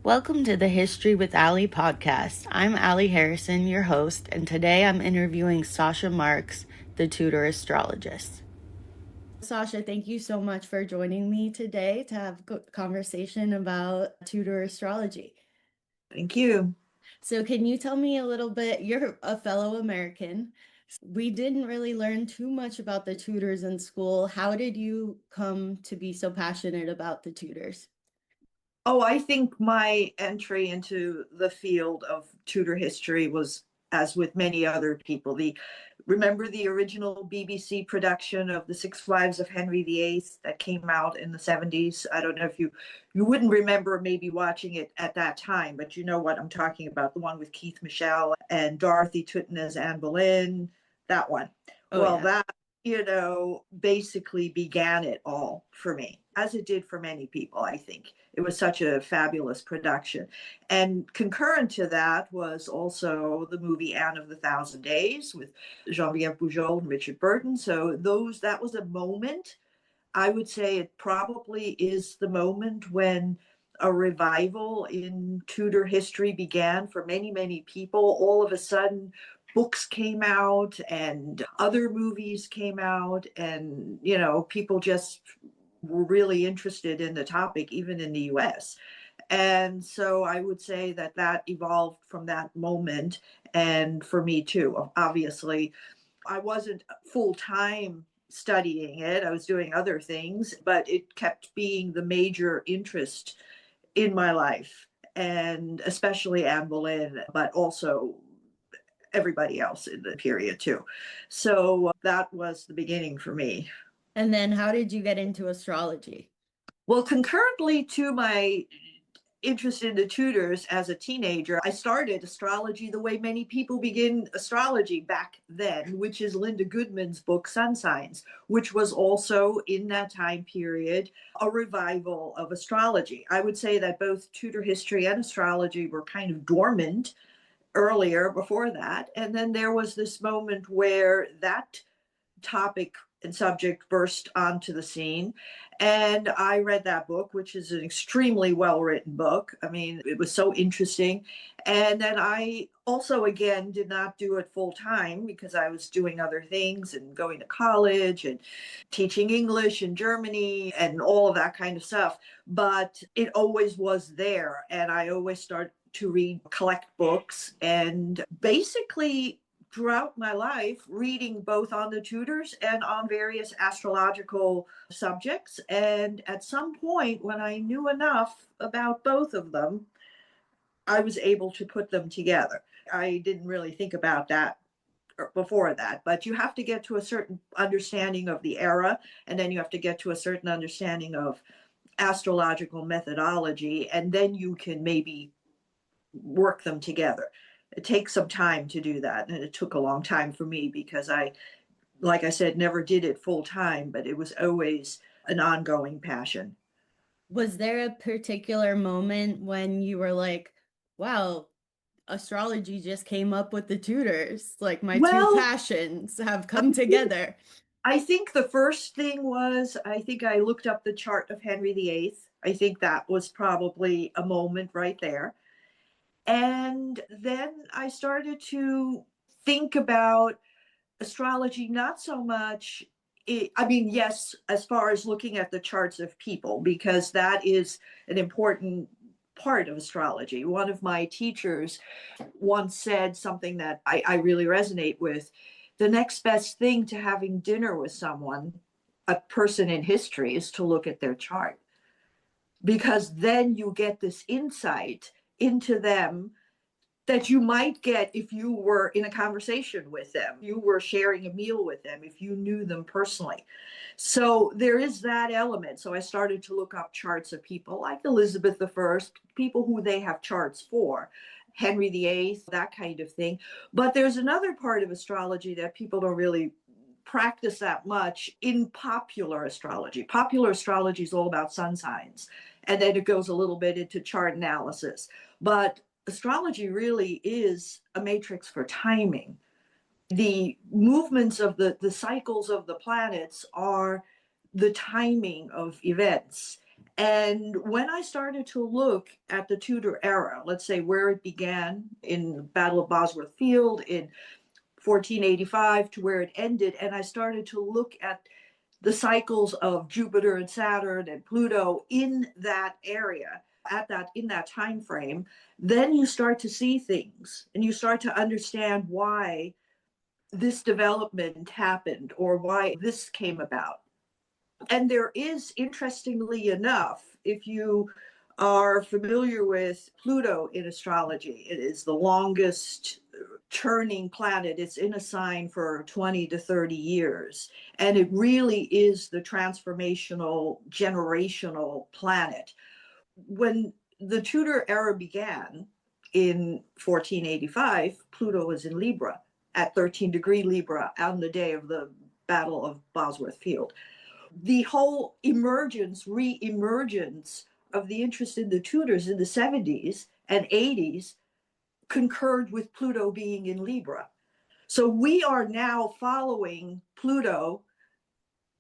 Welcome to the History with Allie podcast. I'm Allie Harrison, your host, and today I'm interviewing Sasha Marks, the Tudor astrologist. Sasha, thank you so much for joining me today to have a conversation about Tudor astrology. Thank you. So can you tell me a little bit, you're a fellow American. We didn't really learn too much about the Tudors in school. How did you come to be so passionate about the Tudors? Oh, I think my entry into the field of Tudor history was, as with many other people, remember the original BBC production of The Six Wives of Henry VIII that came out in the 70s? I don't know if you wouldn't remember maybe watching it at that time, but you know what I'm talking about, the one with Keith Michelle and Dorothy Tutton as Anne Boleyn, that one. Oh, well, yeah. That, basically began it all for me, as it did for many people, I think. It was such a fabulous production. And concurrent to that was also the movie Anne of the Thousand Days with Geneviève Bujold and Richard Burton. So that was a moment. I would say it probably is the moment when a revival in Tudor history began for many, many people. All of a sudden, books came out and other movies came out, and people just were really interested in the topic, even in the US. And so I would say that evolved from that moment. And for me too, obviously, I wasn't full-time studying it. I was doing other things, but it kept being the major interest in my life, and especially Anne Boleyn, but also everybody else in the period too. So that was the beginning for me. And then how did you get into astrology? Well, concurrently to my interest in the Tudors as a teenager, I started astrology the way many people begin astrology back then, which is Linda Goodman's book, Sun Signs, which was also in that time period a revival of astrology. I would say that both Tudor history and astrology were kind of dormant earlier before that. And then there was this moment where that topic and subject burst onto the scene. And I read that book, which is an extremely well-written book. I mean, it was so interesting. And then I also, again, did not do it full time because I was doing other things and going to college and teaching English in Germany and all of that kind of stuff. But it always was there. And I always started to collect books, and basically throughout my life reading both on the Tudors and on various astrological subjects. And at some point, when I knew enough about both of them, I was able to put them together. I didn't really think about that before that, but you have to get to a certain understanding of the era, and then you have to get to a certain understanding of astrological methodology, and then you can maybe work them together. It takes some time to do that, and it took a long time for me because like I said, never did it full time, but it was always an ongoing passion. Was there a particular moment when you were like, wow, astrology just came up with the Tudors, like my two passions have come together? I think the first thing was, I think I looked up the chart of Henry VIII. I think that was probably a moment right there. And then I started to think about astrology, not so much, yes, as far as looking at the charts of people, because that is an important part of astrology. One of my teachers once said something that I really resonate with. The next best thing to having dinner with someone, a person in history, is to look at their chart, because then you get this insight into them that you might get if you were in a conversation with them, you were sharing a meal with them, if you knew them personally. So there is that element. So I started to look up charts of people like Elizabeth I, people who they have charts for, Henry VIII, that kind of thing. But there's another part of astrology that people don't really practice that much in popular astrology. Popular astrology is all about sun signs, and then it goes a little bit into chart analysis. But astrology really is a matrix for timing. The movements of the cycles of the planets are the timing of events. And when I started to look at the Tudor era, let's say where it began in the Battle of Bosworth Field in 1485 to where it ended, and I started to look at the cycles of Jupiter and Saturn and Pluto in that area in that time frame, then you start to see things and you start to understand why this development happened or why this came about. And there is, interestingly enough, if you are familiar with Pluto in astrology, it is the longest turning planet. It's in a sign for 20 to 30 years. And it really is the transformational, generational planet. When the Tudor era began in 1485, Pluto was in Libra at 13-degree Libra on the day of the Battle of Bosworth Field. The whole re-emergence of the interest in the Tudors in the 70s and 80s concurred with Pluto being in Libra. So we are now following Pluto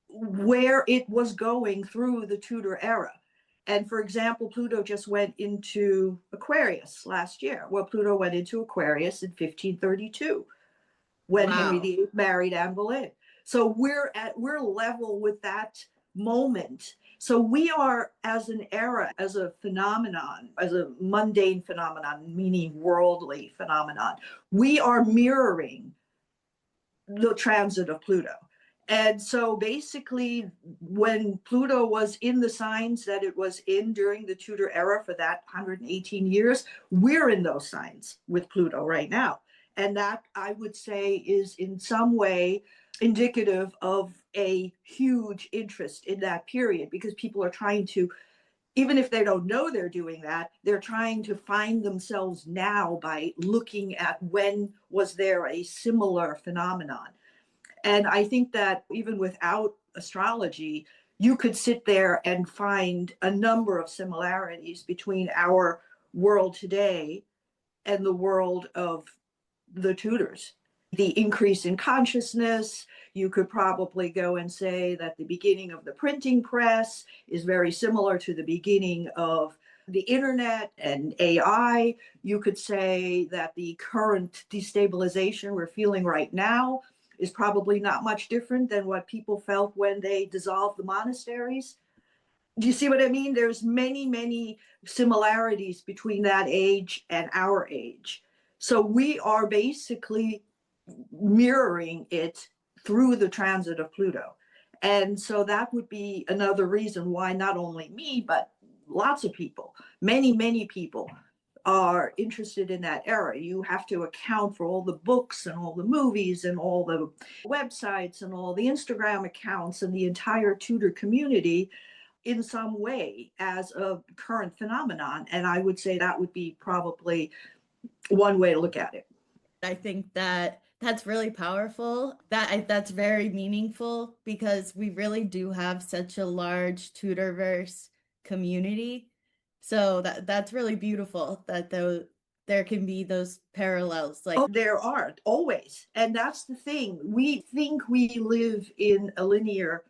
where it was going through the Tudor era. And for example, Pluto just went into Aquarius last year. Well, Pluto went into Aquarius in 1532 when Henry VIII married Anne Boleyn. So we're level with that moment. So we are, as an era, as a phenomenon, as a mundane phenomenon, meaning worldly phenomenon, we are mirroring the transit of Pluto. And so basically, when Pluto was in the signs that it was in during the Tudor era for that 118 years, we're in those signs with Pluto right now. And that, I would say, is in some way indicative of a huge interest in that period, because people are trying to, even if they don't know they're doing that, they're trying to find themselves now by looking at when was there a similar phenomenon. And I think that even without astrology, you could sit there and find a number of similarities between our world today and the world of the Tudors. The increase in consciousness, you could probably go and say that the beginning of the printing press is very similar to the beginning of the internet and AI. You could say that the current destabilization we're feeling right now is probably not much different than what people felt when they dissolved the monasteries. Do you see what I mean? There's many, many similarities between that age and our age. So we are basically mirroring it through the transit of Pluto. And so that would be another reason why not only me, but lots of people, many, many people are interested in that era. You have to account for all the books and all the movies and all the websites and all the Instagram accounts and the entire Tudor community in some way as a current phenomenon. And I would say that would be probably one way to look at it. I think that that's really powerful. That's very meaningful, because we really do have such a large Tudorverse community. So that's really beautiful that there can be those parallels. Like, there are always. And that's the thing. We think we live in a linear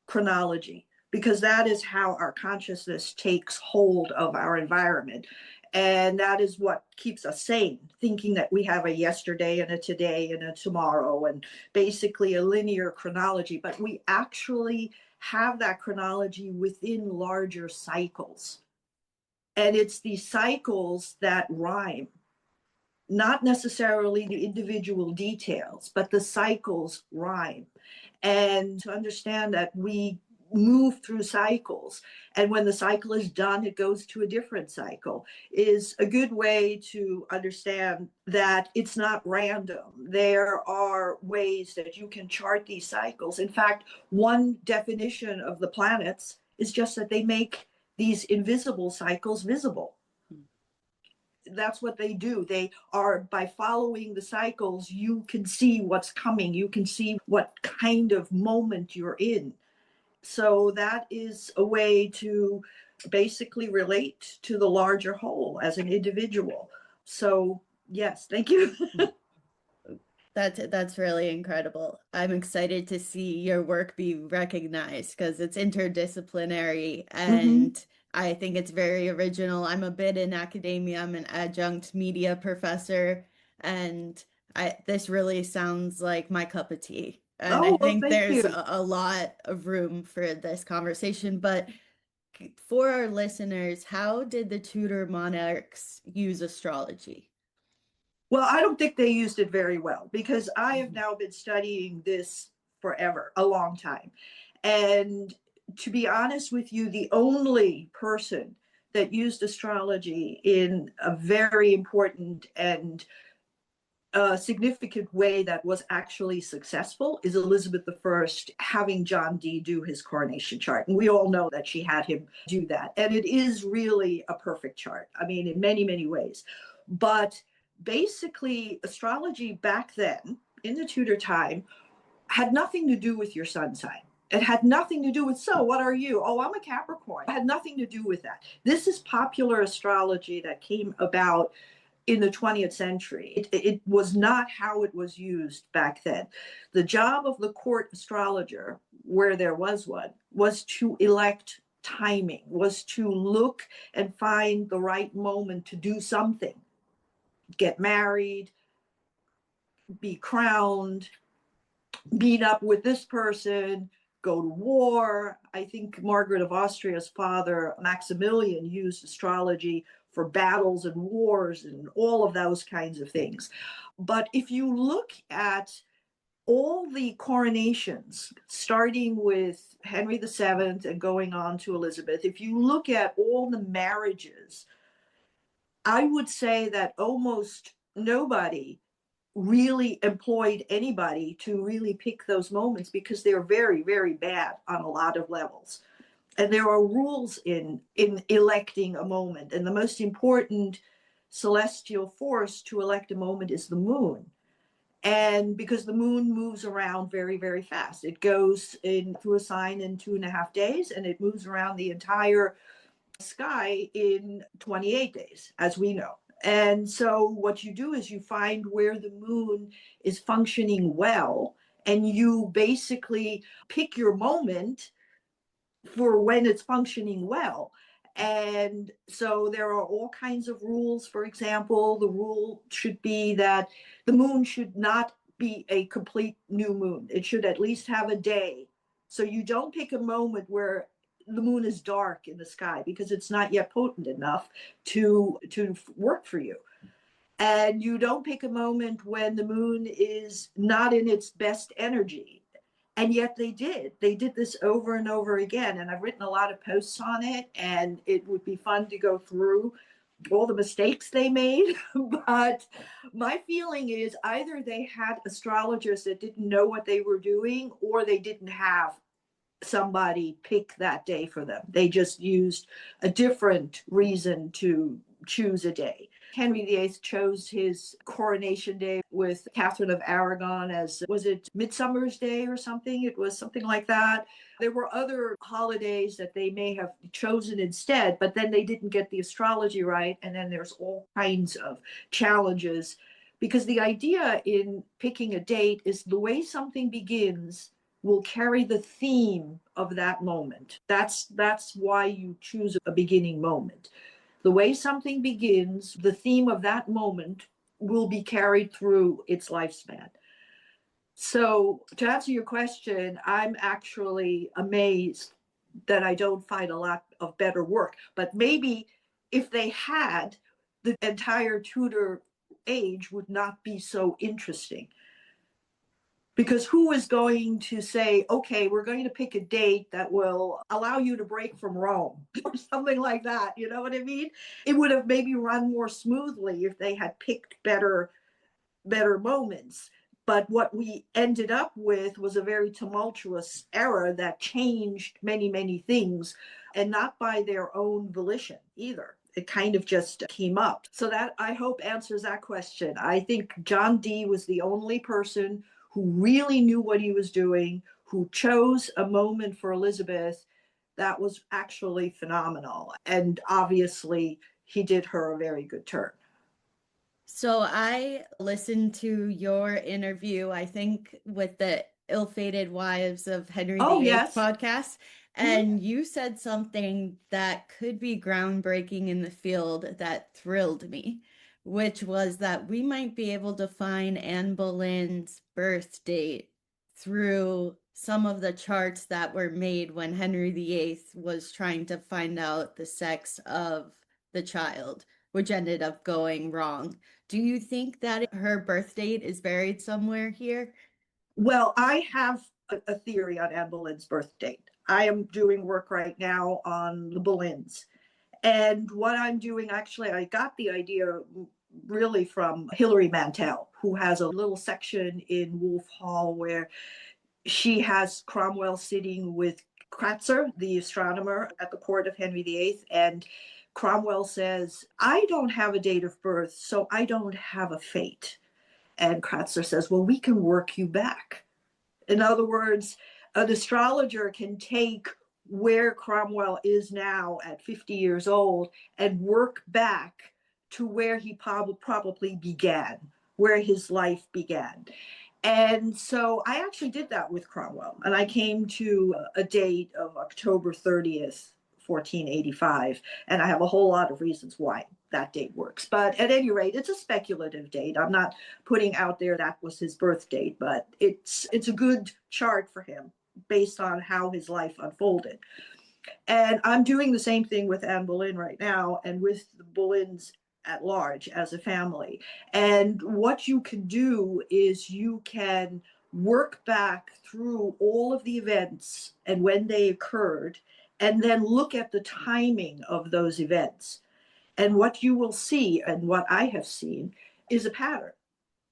chronology because that is how our consciousness takes hold of our environment. And that is what keeps us sane, thinking that we have a yesterday and a today and a tomorrow, and basically a linear chronology. But we actually have that chronology within larger cycles. And it's these cycles that rhyme, not necessarily the individual details, but the cycles rhyme. And to understand that we move through cycles, and when the cycle is done, it goes to a different cycle, is a good way to understand that it's not random. There are ways that you can chart these cycles. In fact, one definition of the planets is just that they make these invisible cycles visible. That's what they do. They are, by following the cycles, you can see what's coming. You can see what kind of moment you're in. So that is a way to basically relate to the larger whole as an individual. So yes, thank you. That's really incredible. I'm excited to see your work be recognized because it's interdisciplinary Hmm. and I think it's very original. I'm a bit in academia. I'm an adjunct media professor and this really sounds like my cup of tea. And I Oh, well, think thank there's you. a lot of room for this conversation. But for our listeners, how did the Tudor monarchs use astrology? Well, I don't think they used it very well because I have Mhm. now been studying this forever, a long time. And to be honest with you, the only person that used astrology in a very important and significant way that was actually successful is Elizabeth I having John Dee do his coronation chart. And we all know that she had him do that. And it is really a perfect chart. I mean, in many, many ways. But basically, astrology back then, in the Tudor time, had nothing to do with your sun sign. It had nothing to do with, so what are you? Oh, I'm a Capricorn. It had nothing to do with that. This is popular astrology that came about in the 20th century. It was not how it was used back then. The job of the court astrologer, where there was one, was to elect timing, was to look and find the right moment to do something, get married, be crowned, meet up with this person, go to war. I think Margaret of Austria's father, Maximilian, used astrology for battles and wars and all of those kinds of things. But if you look at all the coronations, starting with Henry VII and going on to Elizabeth, if you look at all the marriages, I would say that almost nobody really employed anybody to really pick those moments because they're very, very bad on a lot of levels. And there are rules in electing a moment. And the most important celestial force to elect a moment is the moon. And because the moon moves around very, very fast, it goes in through a sign in 2.5 days, and it moves around the entire sky in 28 days, as we know. And so what you do is you find where the moon is functioning well, and you basically pick your moment for when it's functioning well. And so there are all kinds of rules. For example, the rule should be that the moon should not be a complete new moon. It should at least have a day. So you don't pick a moment where the moon is dark in the sky because it's not yet potent enough to work for you. And you don't pick a moment when the moon is not in its best energy. And yet they did this over and over again, and I've written a lot of posts on it, and it would be fun to go through all the mistakes they made. But my feeling is either they had astrologers that didn't know what they were doing, or they didn't have somebody pick that day for them. They just used a different reason to choose a day. Henry VIII chose his coronation day with Catherine of Aragon as, was it Midsummer's Day or something? It was something like that. There were other holidays that they may have chosen instead, but then they didn't get the astrology right. And then there's all kinds of challenges because the idea in picking a date is the way something begins will carry the theme of that moment. That's why you choose a beginning moment. The way something begins, the theme of that moment will be carried through its lifespan. So, to answer your question, I'm actually amazed that I don't find a lot of better work. But maybe if they had, the entire Tudor age would not be so interesting because who is going to say, okay, we're going to pick a date that will allow you to break from Rome or something like that? You know what I mean? It would have maybe run more smoothly if they had picked better moments. But what we ended up with was a very tumultuous era that changed many, many things, and not by their own volition either. It kind of just came up. So that, I hope, answers that question. I think John Dee was the only person who really knew what he was doing, who chose a moment for Elizabeth that was actually phenomenal. And obviously, he did her a very good turn. So I listened to your interview, I think, with the Ill-Fated Wives of Henry Oh, VIII yes. podcast, Mhm. and you said something that could be groundbreaking in the field that thrilled me, which was that we might be able to find Anne Boleyn's birth date through some of the charts that were made when Henry VIII was trying to find out the sex of the child, which ended up going wrong. Do you think that her birth date is buried somewhere here? Well, I have a theory on Anne Boleyn's birth date. I am doing work right now on the Boleyns. And what I'm doing, actually, I got the idea really from Hilary Mantel, who has a little section in Wolf Hall where she has Cromwell sitting with Kratzer, the astronomer at the court of Henry VIII. And Cromwell says, I don't have a date of birth, so I don't have a fate. And Kratzer says, well, we can work you back. In other words, an astrologer can take where Cromwell is now at 50 years old and work back to where he probably began, where his life began. And so I actually did that with Cromwell. And I came to a date of October 30th, 1485. And I have a whole lot of reasons why that date works. But at any rate, it's a speculative date. I'm not putting out there that was his birth date, but it's a good chart for him based on how his life unfolded. And I'm doing the same thing with Anne Boleyn right now and with the Boleyns at large as a family. And what you can do is you can work back through all of the events and when they occurred, and then look at the timing of those events. And what you will see, and what I have seen, is a pattern.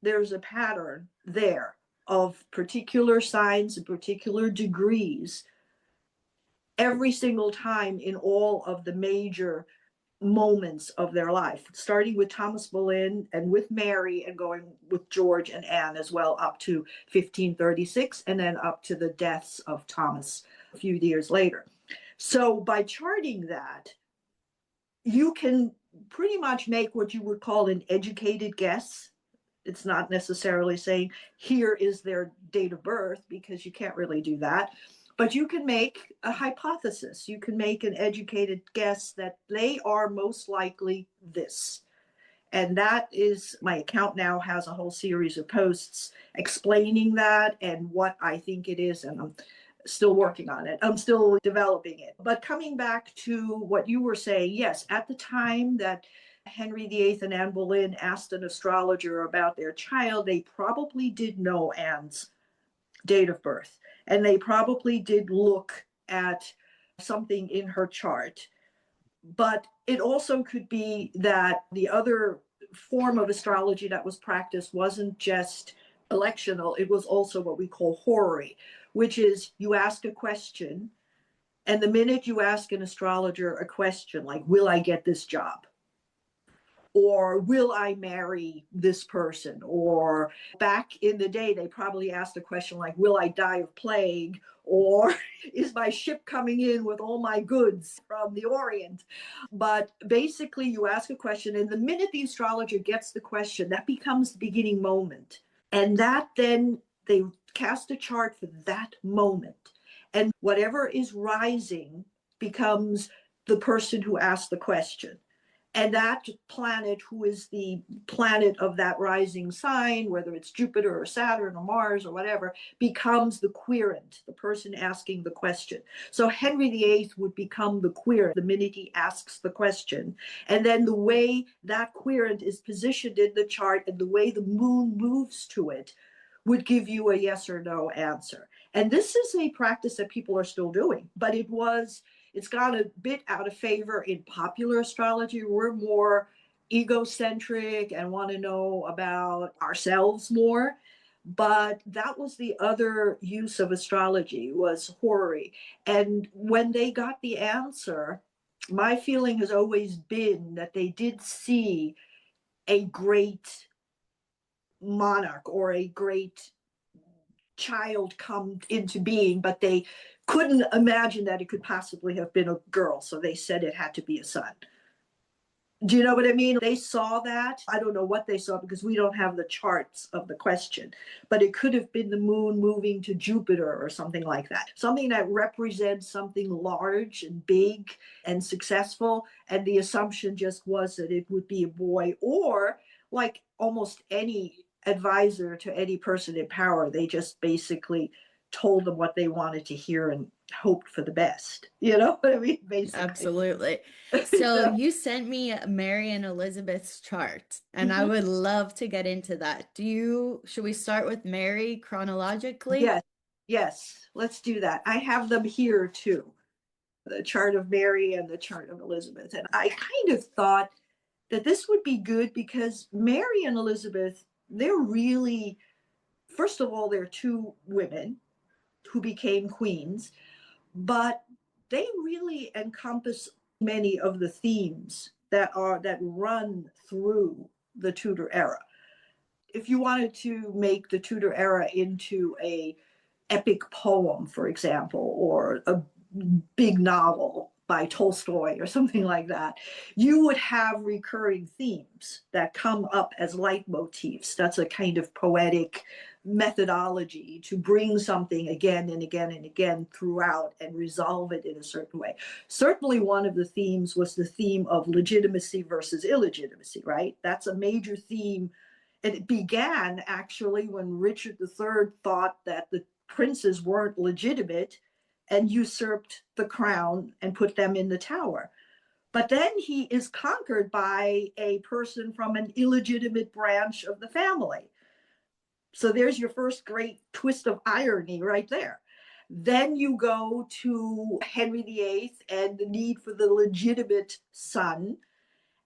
There's a pattern there of particular signs and particular degrees every single time in all of the major moments of their life, starting with Thomas Boleyn and with Mary and going with George and Anne as well up to 1536 and then up to the deaths of Thomas a few years later. So by charting that, you can pretty much make what you would call an educated guess. It's not necessarily saying here is their date of birth because you can't really do that. But you can make a hypothesis. You can make an educated guess that they are most likely this. And that is my account now has a whole series of posts explaining that and what I think it is. And I'm still working on it. I'm still developing it. But coming back to what you were saying, yes, at the time that Henry VIII and Anne Boleyn asked an astrologer about their child, they probably did know Anne's date of birth. And they probably did look at something in her chart. But it also could be that the other form of astrology that was practiced wasn't just electional, it was also what we call horary, which is you ask a question, and the minute you ask an astrologer a question like, will I get this job? Or will I marry this person? Or back in the day, they probably asked a question like, will I die of plague? Or is my ship coming in with all my goods from the Orient? But basically, you ask a question, and the minute the astrologer gets the question, that becomes the beginning moment. And that then they cast a chart for that moment. And whatever is rising becomes the person who asked the question. And that planet, who is the planet of that rising sign, whether it's Jupiter or Saturn or Mars or whatever, becomes the querent, the person asking the question. So Henry VIII would become the querent the minute he asks the question. And then the way that querent is positioned in the chart and the way the moon moves to it would give you a yes or no answer. And this is a practice that people are still doing, but it's gone a bit out of favor in popular astrology. We're more egocentric and want to know about ourselves more. But that was the other use of astrology, was horary. And when they got the answer, my feeling has always been that they did see a great monarch or a great child come into being, but they couldn't imagine that it could possibly have been a girl. So they said it had to be a son. Do you know what I mean? They saw that. I don't know what they saw because we don't have the charts of the question, but it could have been the moon moving to Jupiter or something like that. Something that represents something large and big and successful. And the assumption just was that it would be a boy, or like almost any advisor to any person in power, they just basically told them what they wanted to hear and hoped for the best. You know what I mean? Basically. Absolutely. You So know? you sent me Mary and Elizabeth's chart, and I Mhm. would love to get into that. Should we start with Mary chronologically? Yes, yes, let's do that. I have them here too, the chart of Mary and the chart of Elizabeth. And I kind of thought that this would be good because Mary and Elizabeth, they're really, first of all, they're two women who became queens, but they really encompass many of the themes that run through the Tudor era. If you wanted to make the Tudor era into a epic poem, for example, or a big novel by Tolstoy or something like that, you would have recurring themes that come up as leitmotifs. That's a kind of poetic methodology to bring something again and again and again throughout and resolve it in a certain way. Certainly, one of the themes was the theme of legitimacy versus illegitimacy, right? That's a major theme. And it began actually when Richard III thought that the princes weren't legitimate and usurped the crown and put them in the Tower. But then he is conquered by a person from an illegitimate branch of the family. So there's your first great twist of irony right there. Then you go to Henry VIII and the need for the legitimate son.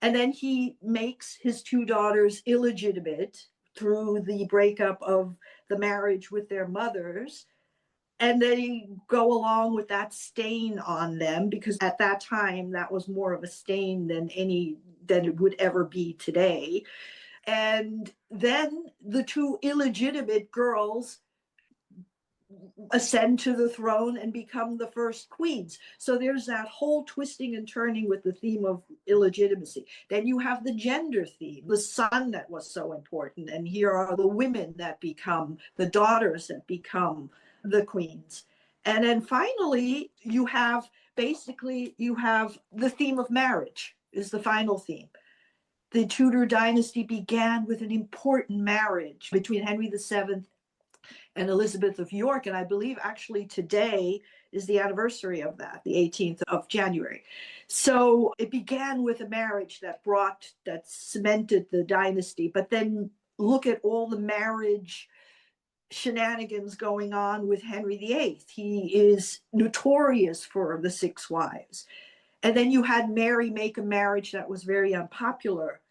And then he makes his two daughters illegitimate through the breakup of the marriage with their mothers. And they go along with that stain on them because at that time that was more of a stain than it would ever be today. And then the two illegitimate girls ascend to the throne and become the first queens. So there's that whole twisting and turning with the theme of illegitimacy. Then you have the gender theme, the son that was so important. And here are the women that become the daughters that become the queens. And then finally, you have the theme of marriage is the final theme. The Tudor dynasty began with an important marriage between Henry VII and Elizabeth of York. And I believe actually today is the anniversary of that, the 18th of January. So it began with a marriage that cemented the dynasty. But then look at all the marriage shenanigans going on with Henry VIII. He is notorious for the six wives. And then you had Mary make a marriage that was very unpopular.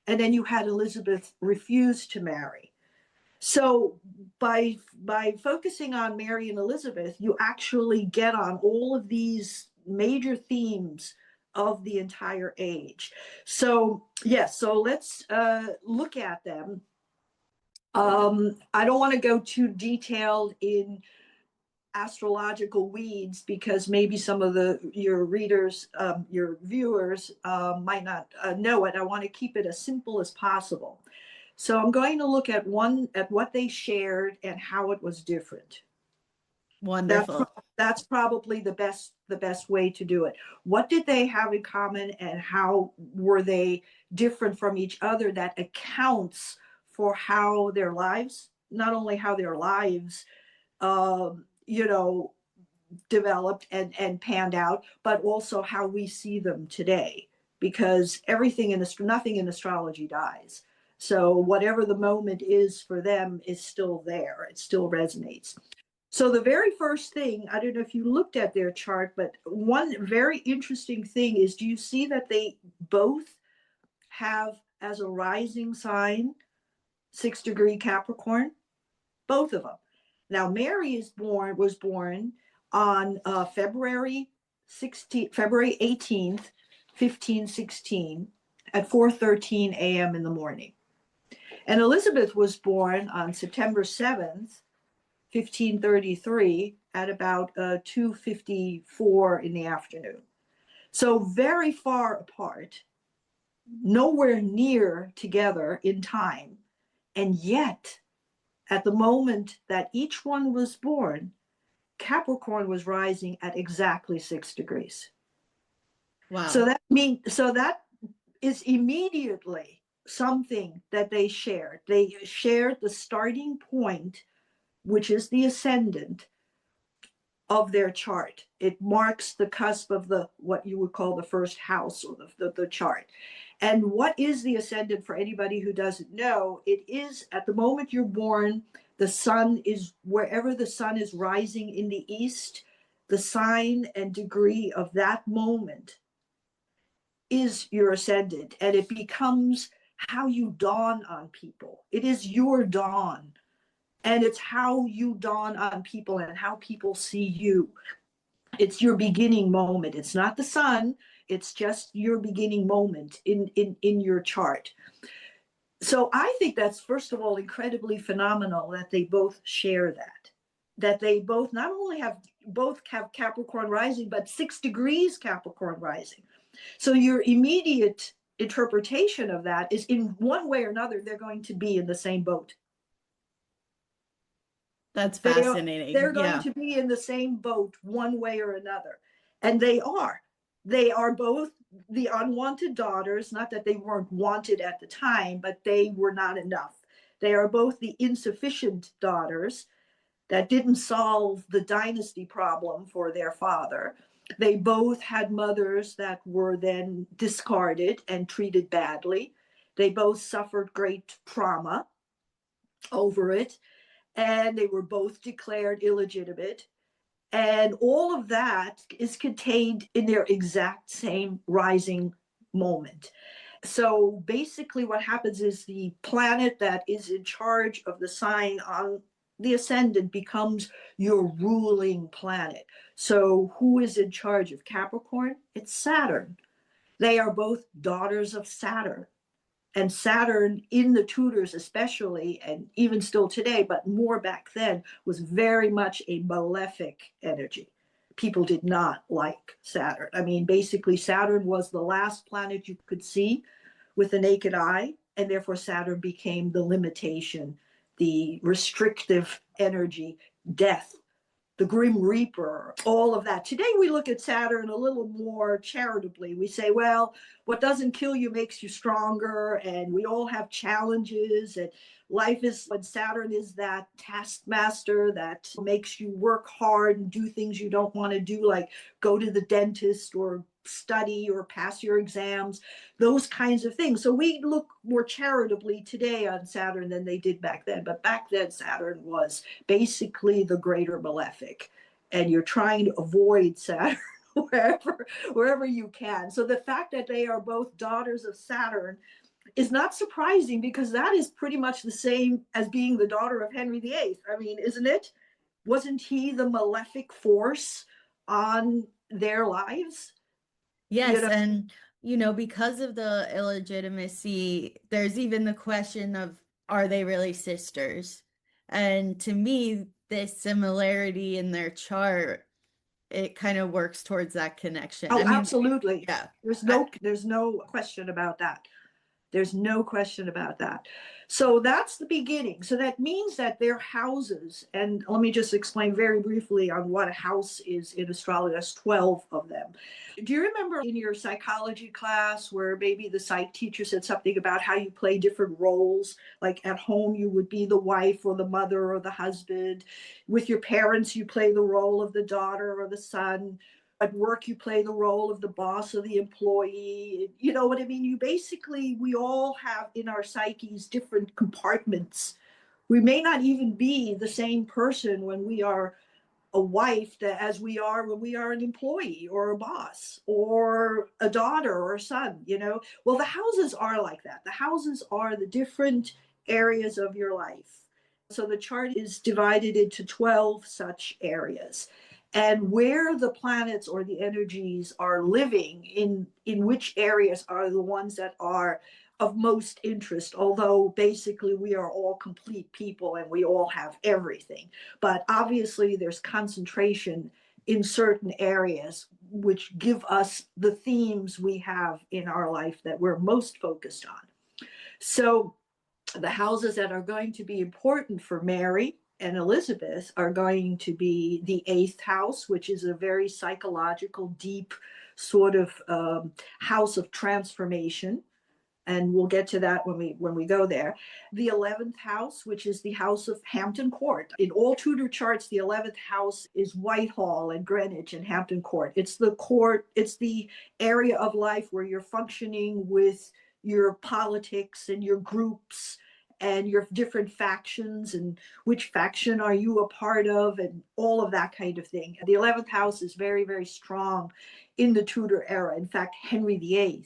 And then you had Elizabeth refuse to marry. So by focusing on Mary and Elizabeth, you actually get on all of these major themes of the entire age. So yes, so let's look at them. I don't want to go too detailed in astrological weeds because maybe some of your readers, your viewers might not know it. I want to keep it as simple as possible. So I'm going to look at what they shared and how it was different. Wonderful. That's probably the best way to do it. What did they have in common and how were they different from each other that accounts for how their lives, not only how their lives you know, developed and panned out, but also how we see them today. Because nothing in astrology dies. So whatever the moment is for them is still there. It still resonates. So the very first thing, I don't know if you looked at their chart, but one very interesting thing is, do you see that they both have as a rising sign 6-degree Capricorn? Both of them. Now, Mary was born on February 18th, 1516 at 4:13 a.m. in the morning. And Elizabeth was born on September 7th, 1533 at about 2:54 in the afternoon. So very far apart. nowhere near together in time. And yet, at the moment that each one was born, Capricorn was rising at exactly 6 degrees. So Wow. that is immediately something that they shared. They shared the starting point, which is the ascendant of their chart. It marks the cusp of the what you would call the first house or the chart. And what is the ascendant for anybody who doesn't know? It is at the moment you're born, the sun is wherever the sun is rising in the east, the sign and degree of that moment is your ascendant, and it becomes how you dawn on people. It is your dawn, and it's how you dawn on people and how people see you. It's your beginning moment. It's not the sun, it's just your beginning moment in your chart. So I think that's, first of all, incredibly phenomenal that they both share that they both not only have Capricorn rising, but 6 degrees Capricorn rising. So your immediate interpretation of that is, in one way or another, they're going to be in the same boat. That's They're fascinating. going Yeah. to be in the same boat one way or another. And they are. They are both the unwanted daughters, not that they weren't wanted at the time, but they were not enough. They are both the insufficient daughters that didn't solve the dynasty problem for their father. They both had mothers that were then discarded and treated badly. They both suffered great trauma over it, and they were both declared illegitimate. And all of that is contained in their exact same rising moment. So basically, what happens is the planet that is in charge of the sign on the ascendant becomes your ruling planet. So, who is in charge of Capricorn? It's Saturn. They are both daughters of Saturn. And Saturn, in the Tudors especially, and even still today, but more back then, was very much a malefic energy. People did not like Saturn. I mean, basically, Saturn was the last planet you could see with the naked eye, and therefore Saturn became the limitation, the restrictive energy, death, the Grim Reaper, all of that. Today we look at Saturn a little more charitably. We say, well, what doesn't kill you makes you stronger, and we all have challenges, and life is, when Saturn is that taskmaster that makes you work hard and do things you don't want to do, like go to the dentist or study or pass your exams, those kinds of things. So we look more charitably today on Saturn than they did back then. But back then, Saturn was basically the greater malefic, and you're trying to avoid Saturn wherever you can. So the fact that they are both daughters of Saturn is not surprising, because that is pretty much the same as being the daughter of Henry VIII. I mean, isn't it? Wasn't he the malefic force on their lives? You Yes, know, and because of the illegitimacy, there's even the question of, are they really sisters? And to me, this similarity in their chart, it kind of works towards that connection. oh, I mean, absolutely. yeah. There's no question about that. There's no question about that. So that's the beginning. So that means that their houses, and let me just explain very briefly on what a house is in astrology. There's 12 of them. Do you remember in your psychology class where maybe the psych teacher said something about how you play different roles? Like at home, you would be the wife or the mother or the husband. With your parents, you play the role of the daughter or the son. At work, you play the role of the boss or the employee. You know what I mean? We all have in our psyches different compartments. We may not even be the same person when we are a wife as we are when we are an employee or a boss or a daughter or a son, you know? Well, the houses are like that. The houses are the different areas of your life. So the chart is divided into 12 such areas. And where the planets or the energies are living in which areas are the ones that are of most interest, although basically we are all complete people and we all have everything. But obviously there's concentration in certain areas, which give us the themes we have in our life that we're most focused on. So the houses that are going to be important for Mary and Elizabeth are going to be the eighth house, which is a very psychological, deep sort of house of transformation. And we'll get to that when we go there. The 11th house, which is the house of Hampton Court. In all Tudor charts, the 11th house is Whitehall and Greenwich and Hampton Court. It's the court, it's the area of life where you're functioning with your politics and your groups and your different factions and which faction are you a part of and all of that kind of thing. The 11th house is very, very strong in the Tudor era. In fact, Henry VIII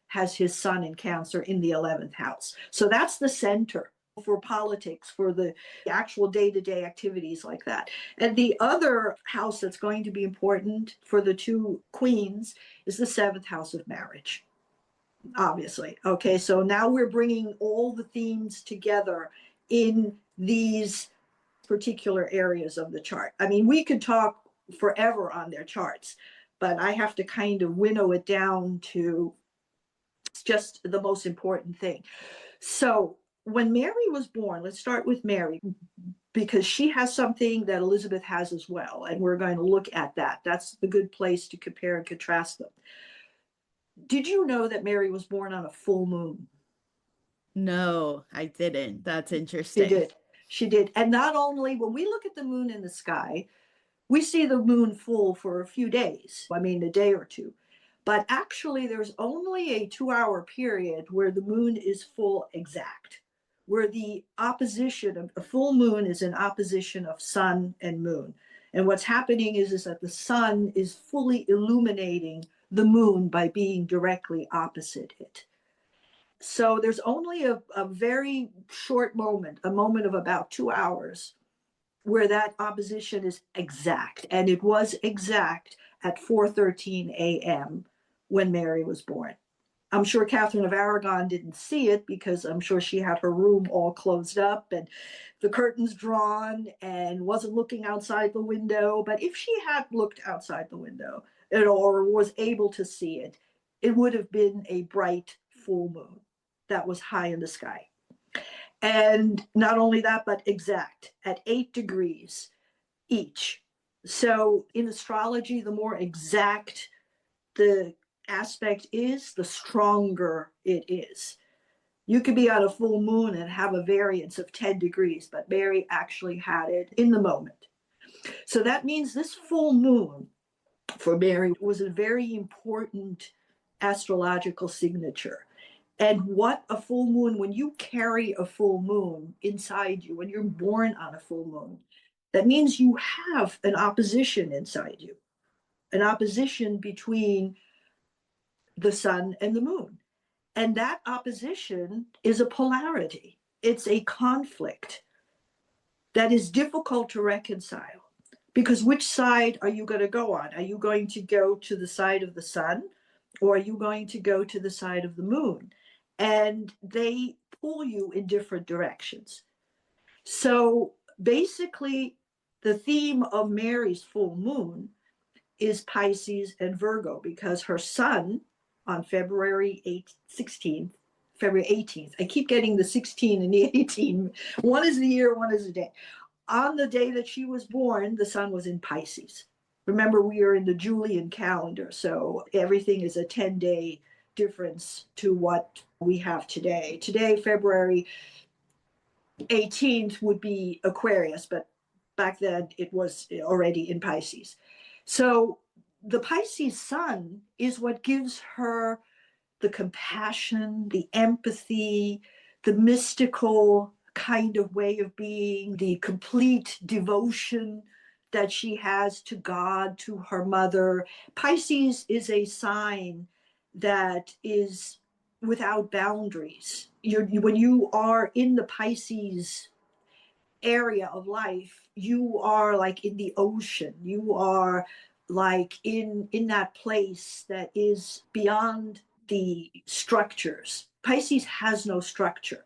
has his sun in Cancer in the 11th house. So that's the center for politics, for the actual day-to-day activities like that. And the other house that's going to be important for the two queens is the 7th house of marriage, obviously. Okay, so now we're bringing all the themes together in these particular areas of the chart. I mean, we could talk forever on their charts, but I have to kind of winnow it down to just the most important thing. So when Mary was born, let's start with Mary, because she has something that Elizabeth has as well, and we're going to look at that. That's the good place to compare and contrast them. Did you know that Mary was born on a full moon? No, I didn't. That's She interesting. did. She did. And not only when we look at the moon in the sky, we see the moon full for a few days, I mean, a day or two. But actually, there's only a 2-hour period where the moon is full exact, where the opposition of a full moon is an opposition of sun and moon. And what's happening is that the sun is fully illuminating the moon by being directly opposite it. So there's only a very short moment, a moment of about 2 hours, where that opposition is exact. And it was exact at 4:13 a.m. when Mary was born. I'm sure Catherine of Aragon didn't see it because I'm sure she had her room all closed up and the curtains drawn and wasn't looking outside the window. But if she had looked outside the window or was able to see it, it would have been a bright full moon that was high in the sky. And not only that, but exact at 8 degrees each. So in astrology, the more exact the aspect is, the stronger it is. You could be on a full moon and have a variance of 10 degrees, but Mary actually had it in the moment. So that means this full moon for Mary was a very important astrological signature. And what a full moon, when you carry a full moon inside you, when you're born on a full moon, that means you have an opposition inside you, an opposition between the sun and the moon. And that opposition is a polarity. It's a conflict that is difficult to reconcile. Because which side are you going to go on? Are you going to go to the side of the sun, or are you going to go to the side of the moon? And they pull you in different directions. So basically, the theme of Mary's full moon is Pisces and Virgo, because her sun on February 16th, February 18th, I keep getting the 16 and the 18. One is the year, one is the day. On the day that she was born, the sun was in Pisces. Remember, we are in the Julian calendar, so everything is a 10-day difference to what we have today. Today, February 18th would be Aquarius, but back then it was already in Pisces. So the Pisces sun is what gives her the compassion, the empathy, the mystical kind of way of being, the complete devotion that she has to God, to her mother. Pisces is a sign that is without boundaries. When you are in the Pisces area of life, you are like in the ocean. You are like in that place that is beyond the structures. Pisces has no structure.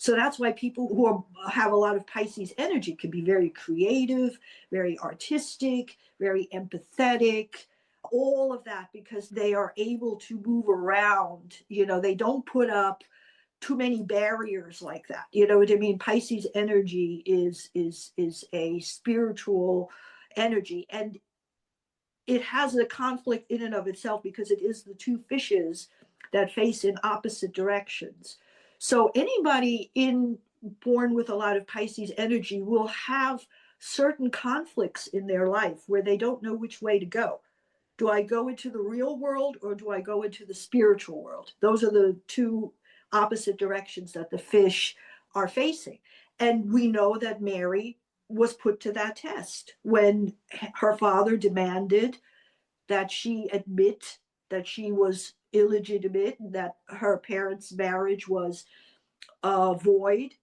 So that's why people who have a lot of Pisces energy can be very creative, very artistic, very empathetic, all of that, because they are able to move around. They don't put up too many barriers like that. You know what I mean? Pisces energy is a spiritual energy, and it has a conflict in and of itself because it is the two fishes that face in opposite directions. So anybody born with a lot of Pisces energy will have certain conflicts in their life where they don't know which way to go. Do I go into the real world or do I go into the spiritual world? Those are the two opposite directions that the fish are facing. And we know that Mary was put to that test when her father demanded that she admit that she was illegitimate, that her parents' marriage was void.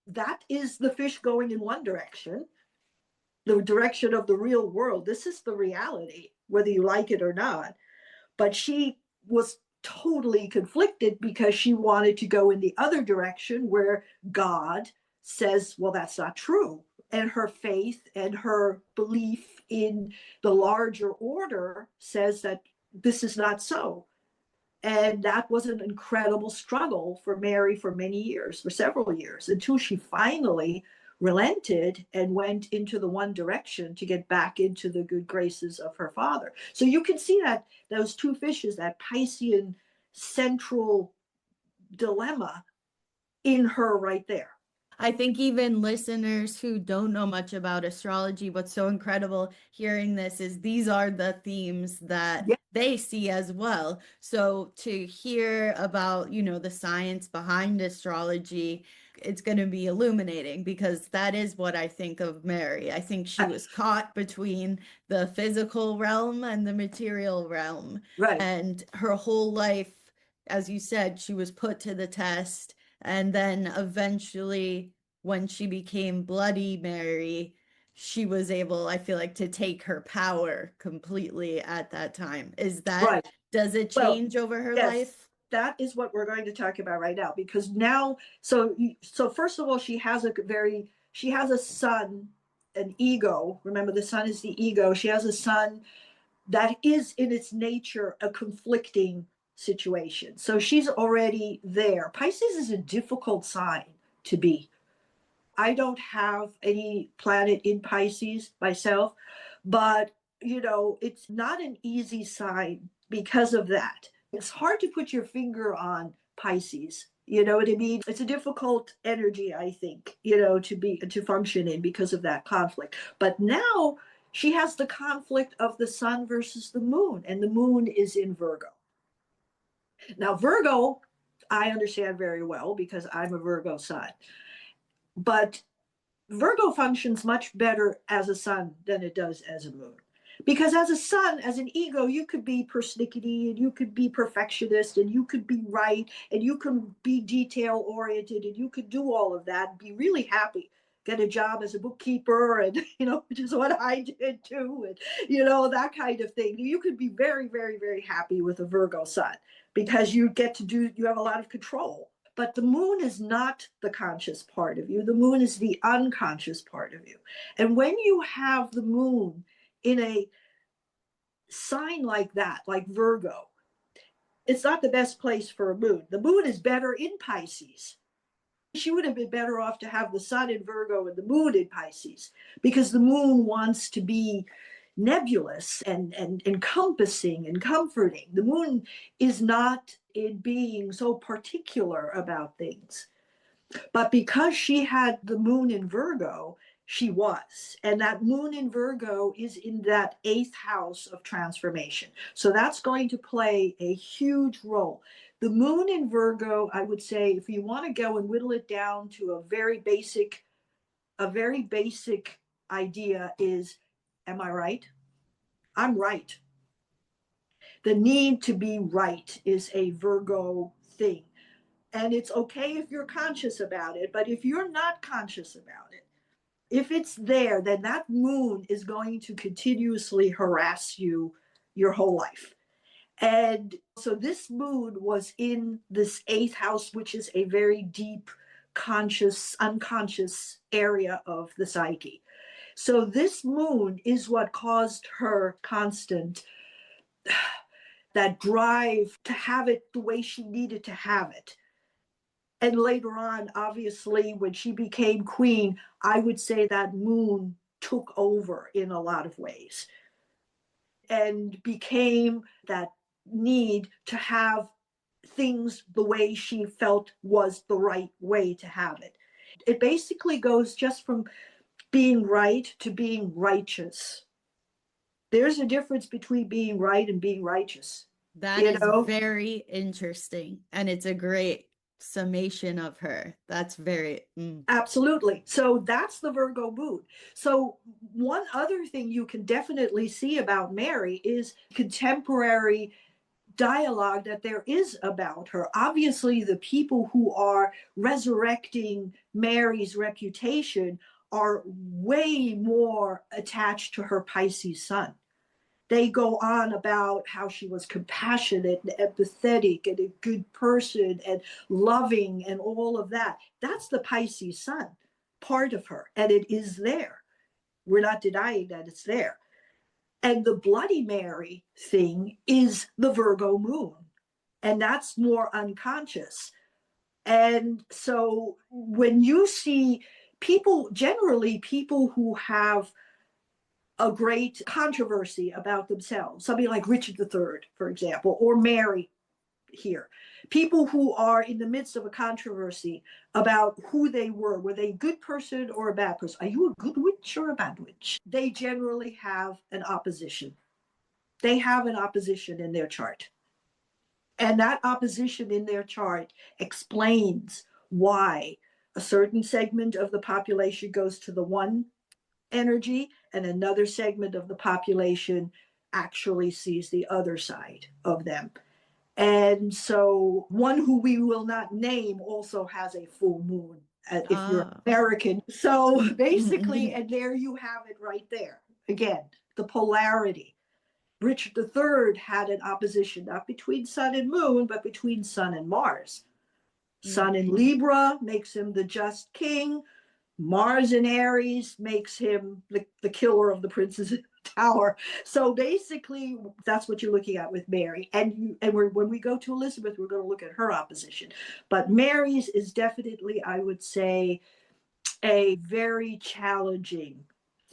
That is the fish going in one direction, the direction of the real world. This is the reality, whether you like it or not. But she was totally conflicted because she wanted to go in the other direction where God says, well, that's not true. And her faith and her belief in the larger order says that this is not so. And that was an incredible struggle for Mary for many years, for several years, until she finally relented and went into the one direction to get back into the good graces of her father. So you can see that those two fishes, that Piscean central dilemma in her right there. I think even listeners who don't know much about astrology, what's so incredible hearing this is these are the themes that Yeah. they see as well. So to hear about, the science behind astrology, it's going to be illuminating because that is what I think of Mary. I think she was caught between the physical realm and the material realm. Right. And her whole life, as you said, she was put to the test. And then eventually, when she became Bloody Mary, she was able, I feel like, to take her power completely at that time. Right. Does it Well, change over her yes, life? that is what we're going to talk about right now, because now, so first of all, she has a son, an ego. Remember, the sun is the ego. She has a son that is in its nature a conflicting situation. So she's already there. Pisces is a difficult sign to be. I don't have any planet in Pisces myself, but it's not an easy sign because of that. It's hard to put your finger on Pisces. You know what I mean? It's a difficult energy, I think, to function in because of that conflict. But now she has the conflict of the sun versus the moon, and the moon is in Virgo. Now, Virgo, I understand very well because I'm a Virgo sun. But Virgo functions much better as a sun than it does as a moon. Because as a sun, as an ego, you could be persnickety and you could be perfectionist and you could be right and you can be detail oriented and you could do all of that and be really happy. Get a job as a bookkeeper and, which is what I did too. And, that kind of thing. You could be very, very, very happy with a Virgo sun because you have a lot of control. But the moon is not the conscious part of you. The moon is the unconscious part of you. And when you have the moon in a sign like that, like Virgo, it's not the best place for a moon. The moon is better in Pisces. She would have been better off to have the sun in Virgo and the moon in Pisces, because the moon wants to be nebulous and encompassing and comforting. The moon is not in being so particular about things. But because she had the moon in Virgo, she was. And that moon in Virgo is in that 8th house of transformation. So that's going to play a huge role. The moon in Virgo, I would say, if you want to go and whittle it down to a very basic idea is, am I right? I'm right. The need to be right is a Virgo thing. And it's okay if you're conscious about it, but if you're not conscious about it, if it's there, then that moon is going to continuously harass you your whole life. And so this moon was in this 8th house, which is a very deep conscious, unconscious area of the psyche. So this moon is what caused her constant, that drive to have it the way she needed to have it. And later on, obviously, when she became queen, I would say that moon took over in a lot of ways and became that need to have things the way she felt was the right way to have it. It basically goes just from being right to being righteous. There's a difference between being right and being righteous. That is very interesting. And it's a great summation of her. That's very Absolutely. So that's the Virgo moon. So one other thing you can definitely see about Mary is contemporary dialogue that there is about her. Obviously, the people who are resurrecting Mary's reputation are way more attached to her Pisces sun. They go on about how she was compassionate and empathetic and a good person and loving and all of that. That's the Pisces sun part of her, and it is there. We're not denying that it's there. And the Bloody Mary thing is the Virgo moon, and that's more unconscious. And so when you see people, generally people who have a great controversy about themselves, somebody like Richard III, for example, or Mary here, people who are in the midst of a controversy about who they were they a good person or a bad person? Are you a good witch or a bad witch? They generally have an opposition. They have an opposition in their chart. And that opposition in their chart explains why a certain segment of the population goes to the one energy and another segment of the population actually sees the other side of them. And so one who we will not name also has a full moon if you're American. So basically, and there you have it right there. Again, the polarity. Richard III had an opposition, not between sun and moon, but between sun and Mars. Sun in Libra makes him the just king. Mars in Aries makes him the killer of the princes in the tower. So basically, that's what you're looking at with Mary. And when we go to Elizabeth, we're going to look at her opposition. But Mary's is definitely, I would say, a very challenging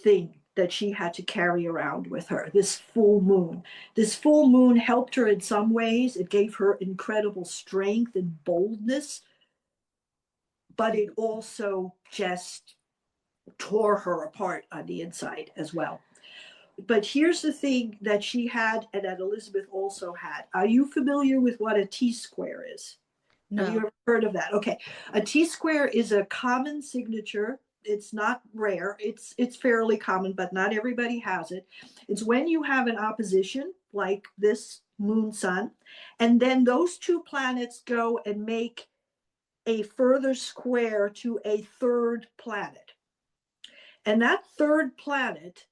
thing that she had to carry around with her, this full moon. This full moon helped her in some ways. It gave her incredible strength and boldness, but it also just tore her apart on the inside as well. But here's the thing that she had and that Elizabeth also had. Are you familiar with what a T-square is? No. Have you ever heard of that? Okay. A T-square is a common signature. It's not rare. It's fairly common, but not everybody has it. It's when you have an opposition like this moon sun, and then those two planets go and make a further square to a third planet. And that third planet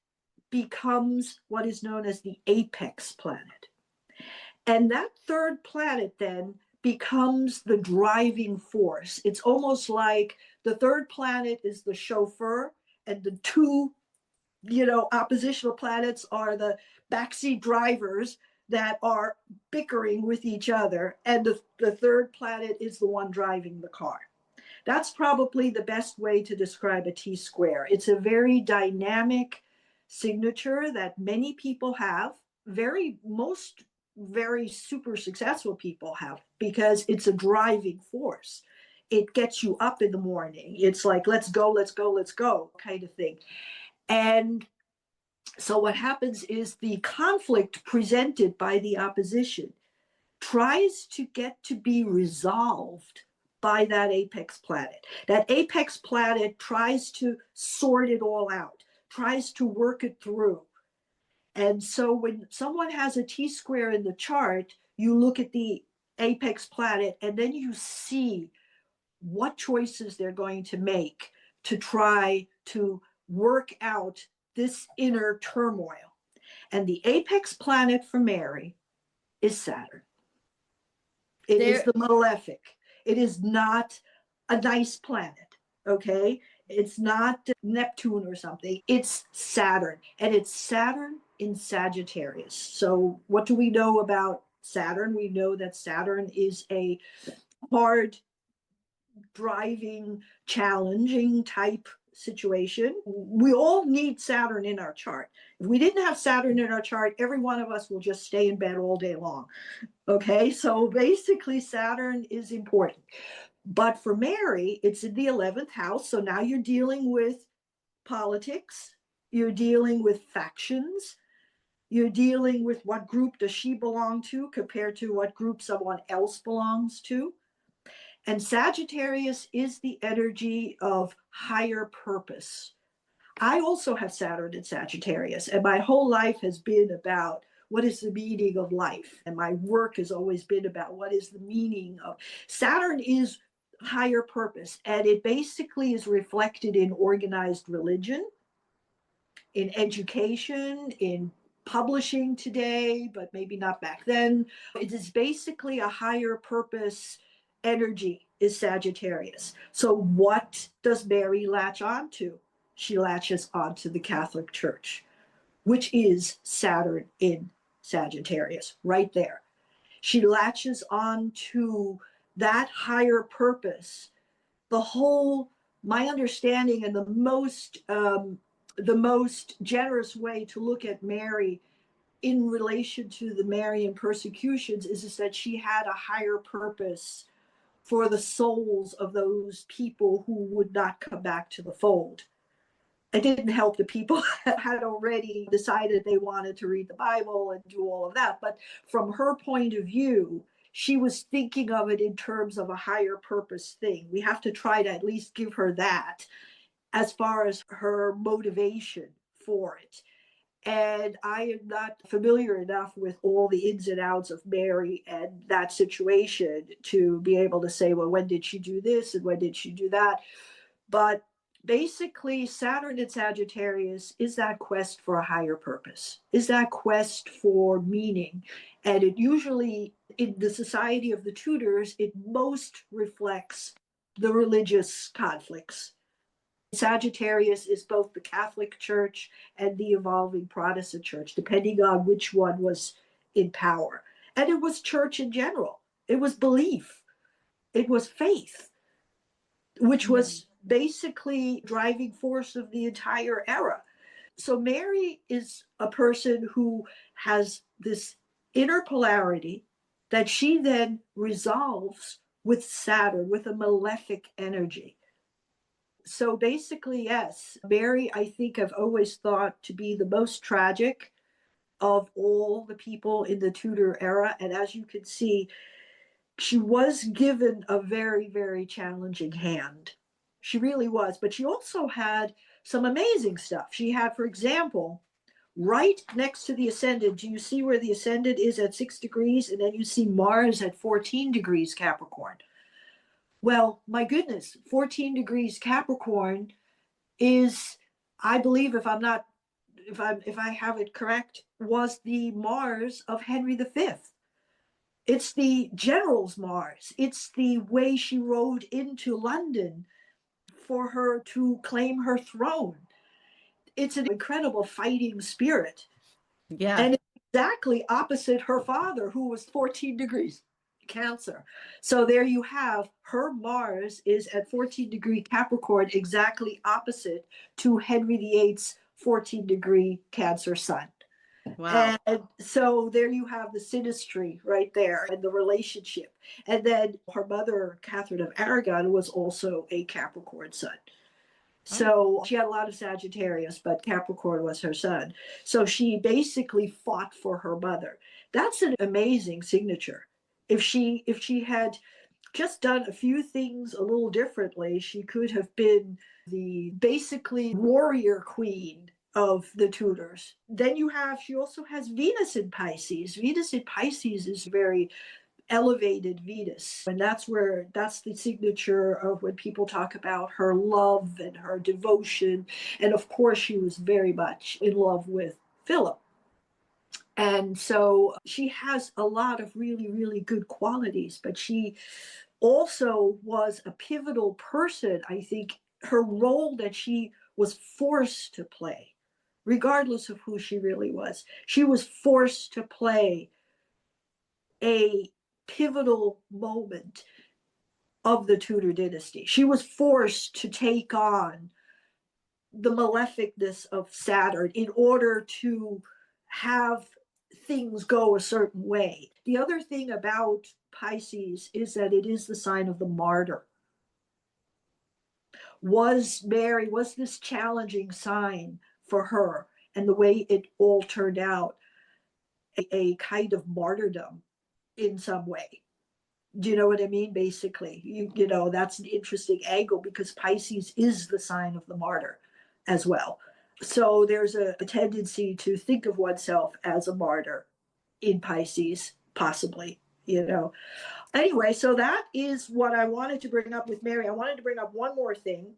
becomes what is known as the apex planet. And that third planet then becomes the driving force. It's almost like the third planet is the chauffeur and the two, oppositional planets are the backseat drivers that are bickering with each other. And the third planet is the one driving the car. That's probably the best way to describe a T-square. It's a very dynamic signature that many people have, most very super successful people have, because it's a driving force. It gets you up in the morning. It's like, let's go, let's go, let's go kind of thing. And so what happens is the conflict presented by the opposition tries to get to be resolved by that apex planet. That apex planet tries to sort it all out, tries to work it through. And so when someone has a T-square in the chart, you look at the apex planet and then you see what choices they're going to make to try to work out this inner turmoil. And the apex planet for Mary is Saturn. It is the malefic. It is not a nice planet, okay? It's not Neptune or something. It's Saturn, and it's Saturn in Sagittarius. So what do we know about Saturn? We know that Saturn is a hard driving, challenging type situation. We all need Saturn in our chart. If we didn't have Saturn in our chart, every one of us will just stay in bed all day long. Okay, so basically, Saturn is important. But for Mary, it's in the 11th house. So now you're dealing with politics, you're dealing with factions, you're dealing with what group does she belong to compared to what group someone else belongs to. And Sagittarius is the energy of higher purpose. I also have Saturn in Sagittarius, and my whole life has been about what is the meaning of life. And my work has always been about what is the meaning of Saturn is higher purpose. And it basically is reflected in organized religion, in education, in publishing today, but maybe not back then. It is basically a higher purpose energy is Sagittarius. So what does Mary latch onto? She latches onto the Catholic Church, which is Saturn in Sagittarius, right there. She latches onto that higher purpose. The whole, my understanding, and the most generous way to look at Mary in relation to the Marian persecutions is that she had a higher purpose for the souls of those people who would not come back to the fold. It didn't help the people that had already decided they wanted to read the Bible and do all of that. But from her point of view, she was thinking of it in terms of a higher purpose thing. We have to try to at least give her that as far as her motivation for it. And I am not familiar enough with all the ins and outs of Mary and that situation to be able to say, well, when did she do this and when did she do that? But basically, Saturn in Sagittarius is that quest for a higher purpose, is that quest for meaning. And it usually, in the society of the Tudors, it most reflects the religious conflicts. Sagittarius is both the Catholic Church and the evolving Protestant Church, depending on which one was in power. And it was church in general. It was belief. It was faith, which was basically driving force of the entire era. So Mary is a person who has this inner polarity that she then resolves with Saturn, with a malefic energy. So basically, yes, Mary, I think I've always thought to be the most tragic of all the people in the Tudor era. And as you can see, she was given a very, very challenging hand. She really was. But she also had some amazing stuff. She had, for example, right next to the ascendant, do you see where the ascendant is at 6 degrees? And then you see Mars at 14 degrees Capricorn. Well, my goodness, 14 degrees Capricorn is, I believe, if I have it correct, was the Mars of Henry V. It's the general's Mars. It's the way she rode into London for her to claim her throne. It's an incredible fighting spirit. Yeah. And it's exactly opposite her father, who was 14 degrees Cancer. So there you have her Mars is at 14-degree Capricorn, exactly opposite to Henry VIII's 14-degree Cancer sun. Wow. And so there you have the synastry right there and the relationship. And then her mother, Catherine of Aragon, was also a Capricorn sun. So she had a lot of Sagittarius, but Capricorn was her sun. So she basically fought for her mother. That's an amazing signature. If she had just done a few things a little differently, she could have been the basically warrior queen of the Tudors. Then she also has Venus in Pisces. Venus in Pisces is very elevated Venus. And that's the signature of when people talk about her love and her devotion. And of course, she was very much in love with Philip. And so she has a lot of really, really good qualities, but she also was a pivotal person, I think, her role that she was forced to play, regardless of who she really was. She was forced to play a pivotal moment of the Tudor dynasty. She was forced to take on the maleficness of Saturn in order to have things go a certain way. The other thing about Pisces is that it is the sign of the martyr. Was this challenging sign for her, and the way it all turned out, a kind of martyrdom in some way? Do you know what I mean? Basically, you know, that's an interesting angle because Pisces is the sign of the martyr as well. So there's a tendency to think of oneself as a martyr in Pisces, possibly, you know. Anyway, so that is what I wanted to bring up with Mary. I wanted to bring up one more thing.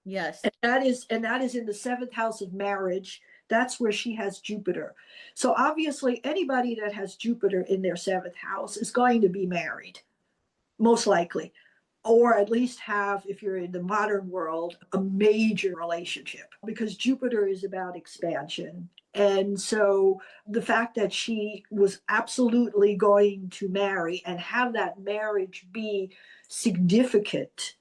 Yes. And that is in the seventh house of marriage. That's where she has Jupiter. So obviously anybody that has Jupiter in their seventh house is going to be married, most likely, or at least have, if you're in the modern world, a major relationship, because Jupiter is about expansion. And so the fact that she was absolutely going to marry and have that marriage be significant,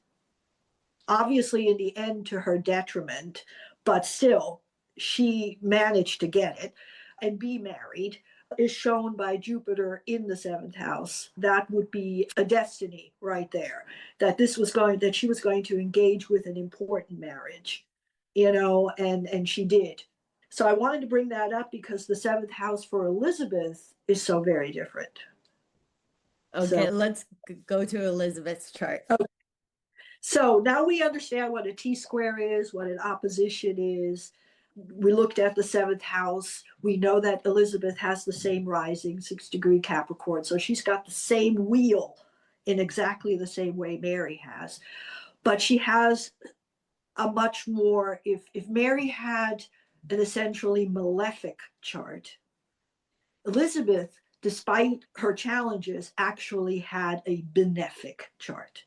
obviously in the end to her detriment, but still she managed to get it and be married, is shown by Jupiter in the seventh house. That would be a destiny right there, that she was going to engage with an important marriage, you know, and she did. So I wanted to bring that up because the seventh house for Elizabeth is so very different. Okay, let's go to Elizabeth's chart. Okay. So now we understand what a T-square is, what an opposition is. We looked at the seventh house. We know that Elizabeth has the same rising, 6-degree Capricorn. So she's got the same wheel in exactly the same way Mary has. But she has a much more, if Mary had an essentially malefic chart, Elizabeth, despite her challenges, actually had a benefic chart.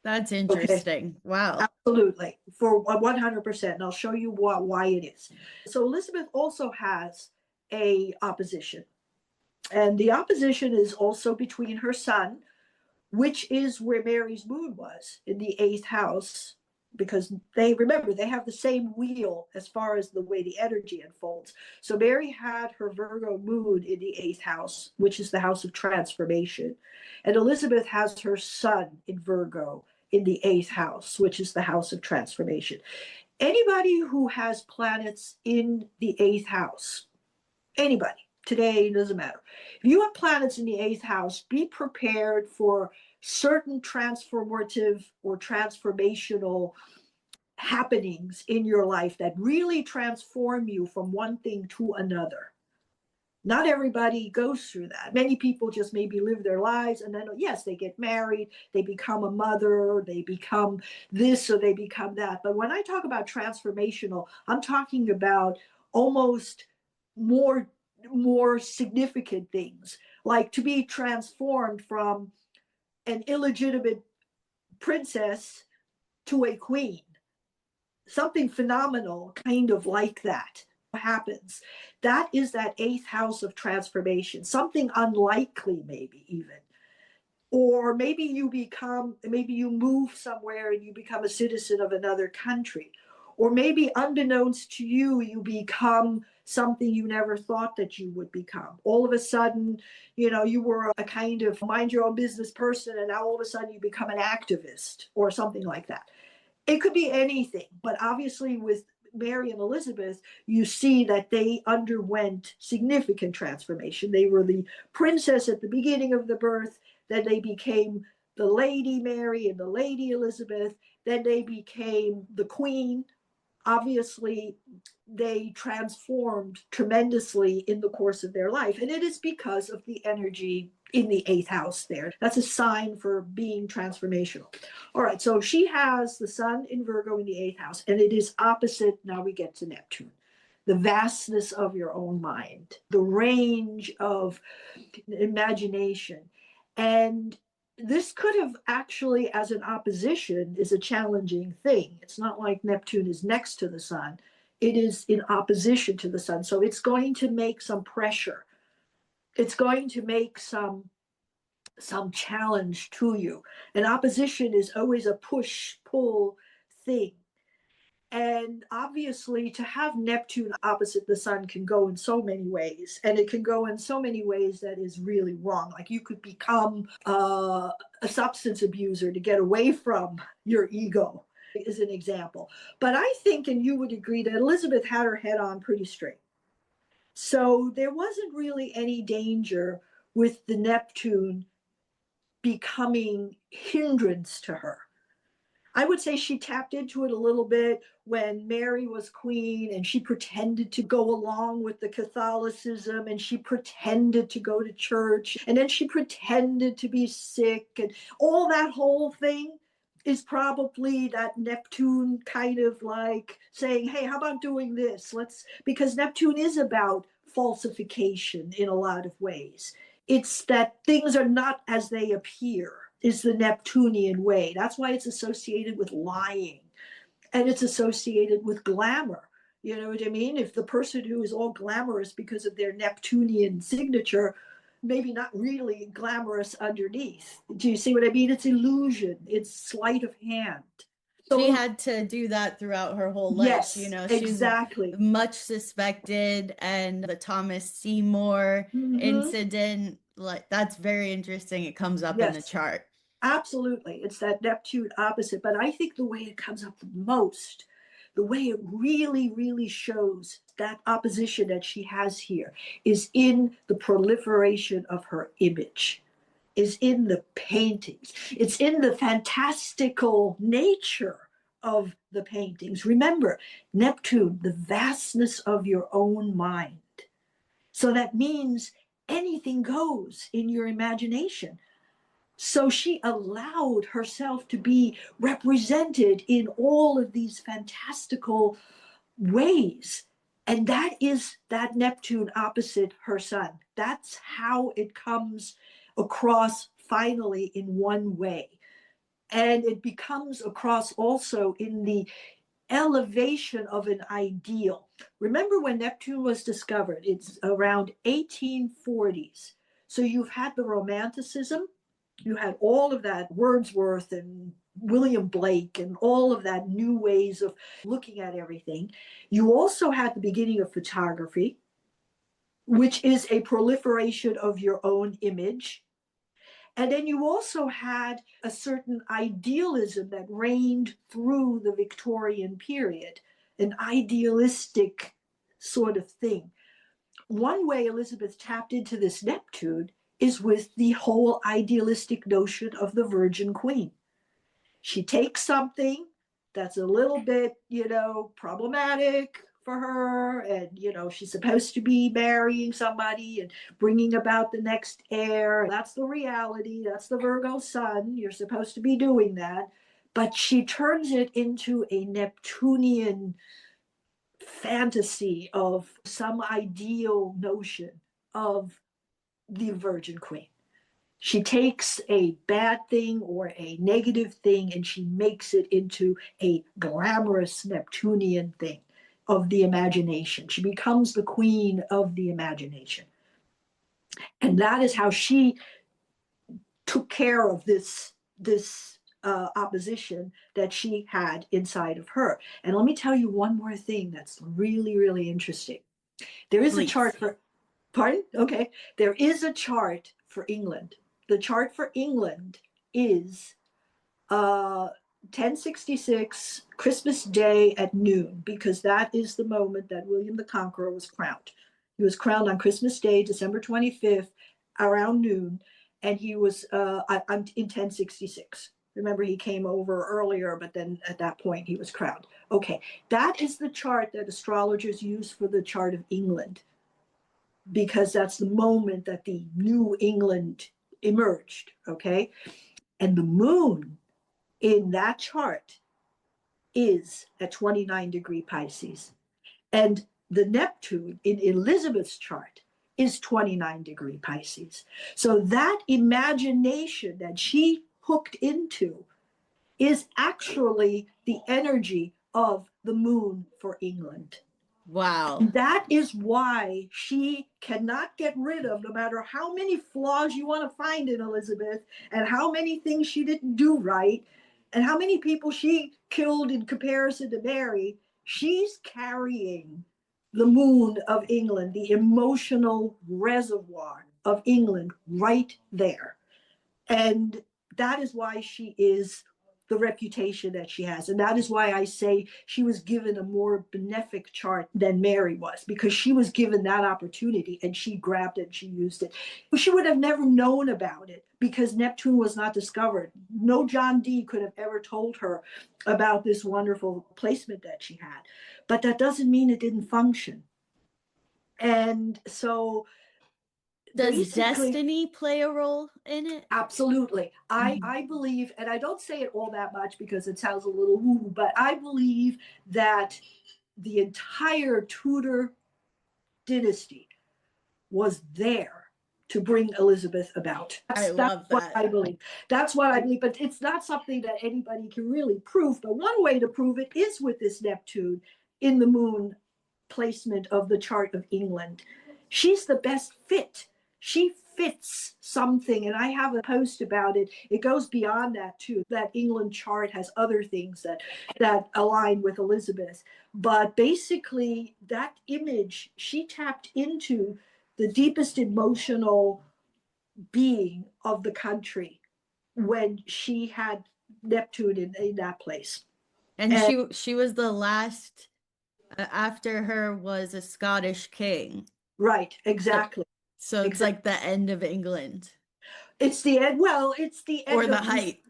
That's interesting. Okay. Wow. Absolutely, for 100%. And I'll show you why it is. So Elizabeth also has a opposition. And the opposition is also between her sun, which is where Mary's moon was, in the 8th house, because they have the same wheel as far as the way the energy unfolds. So Mary had her Virgo moon in the 8th house, which is the house of transformation. And Elizabeth has her sun in Virgo in the 8th house, which is the house of transformation. Anybody who has planets in the 8th house, anybody, today, doesn't matter. If you have planets in the 8th house, be prepared for certain transformative or transformational happenings in your life that really transform you from one thing to another. Not everybody goes through that. Many people just maybe live their lives and then, yes, they get married, they become a mother, they become this or they become that. But when I talk about transformational, I'm talking about almost more significant things, like to be transformed from an illegitimate princess to a queen. Something phenomenal, kind of like that, happens. That is that 8th house of transformation, something unlikely, maybe even. Or maybe you move somewhere and you become a citizen of another country. Or maybe unbeknownst to you, you become something you never thought that you would become. All of a sudden, you know, you were a kind of mind your own business person, and now all of a sudden you become an activist or something like that. It could be anything, but obviously with Mary and Elizabeth, you see that they underwent significant transformation. They were the princess at the beginning of the birth, then they became the Lady Mary and the Lady Elizabeth, then they became the Queen. Obviously, they transformed tremendously in the course of their life, and it is because of the energy in the 8th house there. That's a sign for being transformational. All right, so she has the sun in Virgo in the 8th house, and it is opposite. Now we get to Neptune. The vastness of your own mind, the range of imagination. And this could have actually, as an opposition, is a challenging thing. It's not like Neptune is next to the sun. It is in opposition to the sun. So it's going to make some pressure. It's going to make some challenge to you. And opposition is always a push-pull thing. And obviously, to have Neptune opposite the sun can go in so many ways. And it can go in so many ways that is really wrong. Like you could become a substance abuser to get away from your ego, is an example. But I think, and you would agree, that Elizabeth had her head on pretty straight. So there wasn't really any danger with the Neptune becoming hindrance to her. I would say she tapped into it a little bit when Mary was queen and she pretended to go along with the Catholicism and she pretended to go to church and then she pretended to be sick, and all that whole thing is probably that Neptune kind of like saying, hey, how about doing this? Because Neptune is about falsification in a lot of ways. It's that things are not as they appear, is the Neptunian way. That's why it's associated with lying and it's associated with glamour. You know what I mean? If the person who is all glamorous because of their Neptunian signature, maybe not really glamorous underneath. Do you see what I mean? It's illusion. It's sleight of hand. So, she had to do that throughout her whole life. Yes, exactly. She's much suspected, and the Thomas Seymour incident, like that's very interesting. It comes up in the chart. Absolutely. It's that Neptune opposite. But I think the way it comes up the most, the way it really, really shows that opposition that she has here is in the proliferation of her image, is in the paintings. It's in the fantastical nature of the paintings. Remember, Neptune, the vastness of your own mind. So that means anything goes in your imagination. So she allowed herself to be represented in all of these fantastical ways. And that is that Neptune opposite her sun. That's how it comes across finally in one way. And it becomes across also in the elevation of an ideal. Remember when Neptune was discovered? It's around 1840s. So you've had the Romanticism, you had all of that Wordsworth and William Blake and all of that new ways of looking at everything. You also had the beginning of photography, which is a proliferation of your own image. And then you also had a certain idealism that reigned through the Victorian period, an idealistic sort of thing. One way Elizabeth tapped into this Neptune is with the whole idealistic notion of the Virgin Queen. She takes something that's a little bit, problematic for her, and, she's supposed to be marrying somebody and bringing about the next heir. That's the reality. That's the Virgo sun. You're supposed to be doing that. But she turns it into a Neptunian fantasy of some ideal notion of the Virgin Queen. She takes a bad thing or a negative thing and she makes it into a glamorous Neptunian thing of the imagination. She becomes the queen of the imagination. And that is how she took care of this opposition that she had inside of her. And let me tell you one more thing that's really, really interesting. There is a chart for, pardon? Okay. There is a chart for England. The chart for England is 1066, Christmas Day at noon, because that is the moment that William the Conqueror was crowned. He was crowned on Christmas Day, December 25th, around noon, and he was in 1066. Remember, he came over earlier, but then at that point he was crowned. Okay, that is the chart that astrologers use for the chart of England, because that's the moment that the New England emerged, okay? And the moon in that chart is at 29 degree Pisces. And the Neptune in Elizabeth's chart is 29-degree Pisces. So that imagination that she hooked into is actually the energy of the moon for England. Wow. That is why she cannot get rid of, no matter how many flaws you want to find in Elizabeth, and how many things she didn't do right, and how many people she killed in comparison to Mary. She's carrying the moon of England, the emotional reservoir of England, right there. And that is why she is the reputation that she has. And that is why I say she was given a more benefic chart than Mary was, because she was given that opportunity and she grabbed it and she used it. She would have never known about it because Neptune was not discovered. No John Dee could have ever told her about this wonderful placement that she had. But that doesn't mean it didn't function. And so Does basically, destiny play a role in it? absolutely. I believe, and I don't say it all that much because it sounds a little woo, but I believe that the entire Tudor dynasty was there to bring Elizabeth about. I That's love what that. I believe. That's what I believe, but it's not something that anybody can really prove. But one way to prove it is with this Neptune in the moon placement of the chart of England. She's the best fit. She fits something, and I have a post about it. It goes beyond that too. That England chart has other things that align with Elizabeth. But basically, that image, she tapped into the deepest emotional being of the country when she had Neptune in that place. And And she was the last, after her was a Scottish king. right, So, exactly. so it's Exactly. like the end of England It's the end. Well, it's the or end the of height.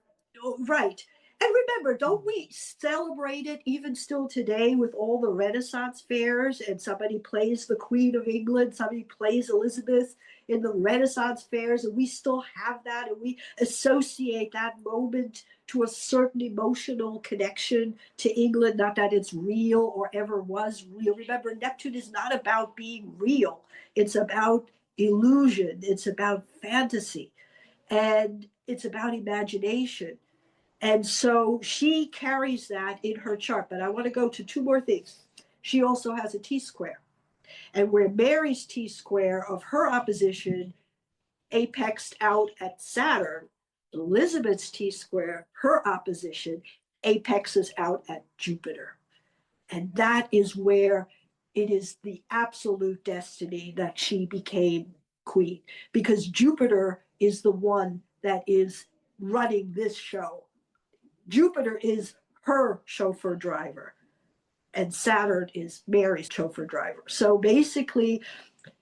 right. And remember, don't we celebrate it even still today with all the Renaissance fairs? And somebody plays the Queen of England, somebody plays Elizabeth in the Renaissance fairs, and we still have that, and we associate that moment to a certain emotional connection to England. Not that it's real or ever was real. Remember, Neptune is not about being real, it's about illusion, it's about fantasy, and it's about imagination. And so she carries that in her chart. But I want to go to two more things. She also has a T square. And where Mary's T square of her opposition apexed out at Saturn, Elizabeth's T square, her opposition, apexes out at Jupiter. And that is where it is the absolute destiny that she became queen, because Jupiter is the one that is running this show. Jupiter is her chauffeur driver, and Saturn is Mary's chauffeur driver. So basically,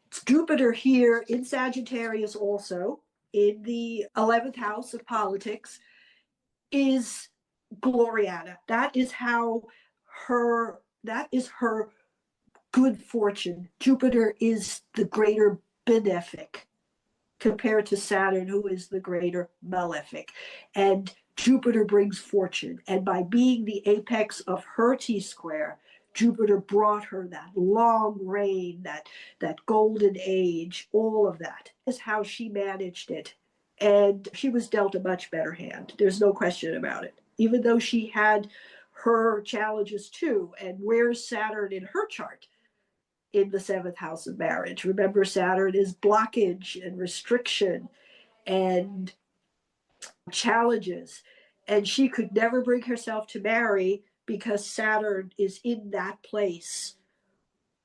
it's Jupiter here in Sagittarius, also in the 11th house of politics, is Gloriana. That is how that is her good fortune. Jupiter is the greater benefic compared to Saturn, who is the greater malefic. And Jupiter brings fortune. And by being the apex of her T square, Jupiter brought her that long reign, that golden age, all of that is how she managed it. And she was dealt a much better hand. There's no question about it. Even though she had her challenges too. And where's Saturn in her chart? In the seventh house of marriage. Remember, Saturn is blockage and restriction and challenges. And she could never bring herself to marry because Saturn is in that place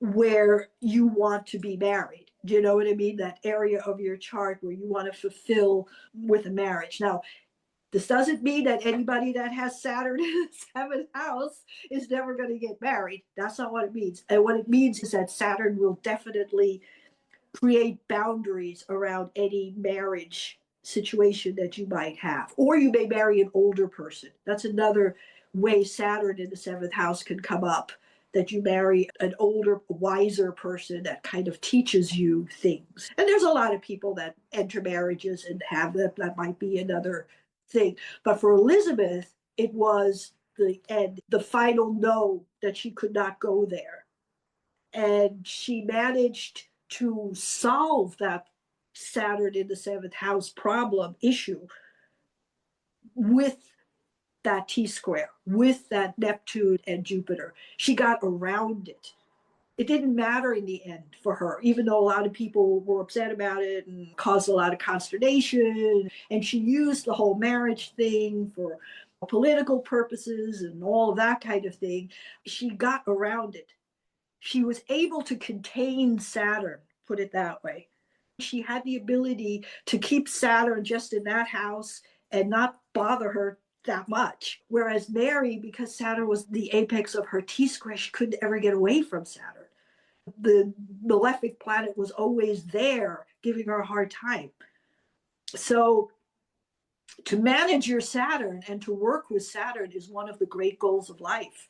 where you want to be married. Do you know what I mean? That area of your chart where you want to fulfill with a marriage. Now, this doesn't mean that anybody that has Saturn in the seventh house is never going to get married. That's not what it means. And what it means is that Saturn will definitely create boundaries around any marriage situation that you might have. Or you may marry an older person. That's another way Saturn in the seventh house can come up, that you marry an older, wiser person that kind of teaches you things. And there's a lot of people that enter marriages and have that. That might be another thing. But for Elizabeth, it was the end, the final no, that she could not go there. And she managed to solve that Saturn in the seventh house issue with that T-square, with that Neptune and Jupiter. She got around it. It didn't matter in the end for her, even though a lot of people were upset about it and caused a lot of consternation. And she used the whole marriage thing for political purposes and all of that kind of thing. She got around it. She was able to contain Saturn, put it that way. She had the ability to keep Saturn just in that house and not bother her that much. Whereas Mary, because Saturn was the apex of her T-square, she couldn't ever get away from Saturn. The malefic planet was always there, giving her a hard time. So to manage your Saturn and to work with Saturn is one of the great goals of life.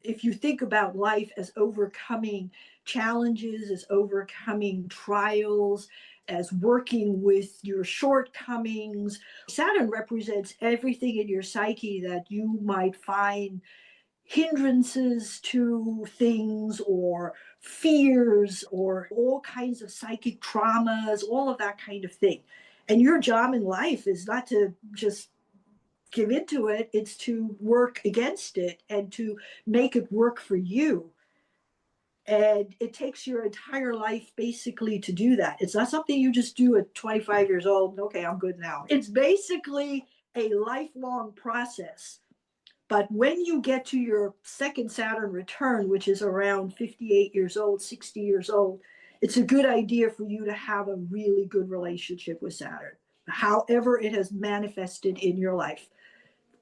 If you think about life as overcoming challenges, as overcoming trials, as working with your shortcomings, Saturn represents everything in your psyche that you might find hindrances to things or fears or all kinds of psychic traumas, all of that kind of thing. And your job in life is not to just give into it, it's to work against it and to make it work for you. And it takes your entire life basically to do that. It's not something you just do at 25 years old. Okay, I'm good now. It's basically a lifelong process. But when you get to your second Saturn return, which is around 58 years old, 60 years old, it's a good idea for you to have a really good relationship with Saturn, however it has manifested in your life.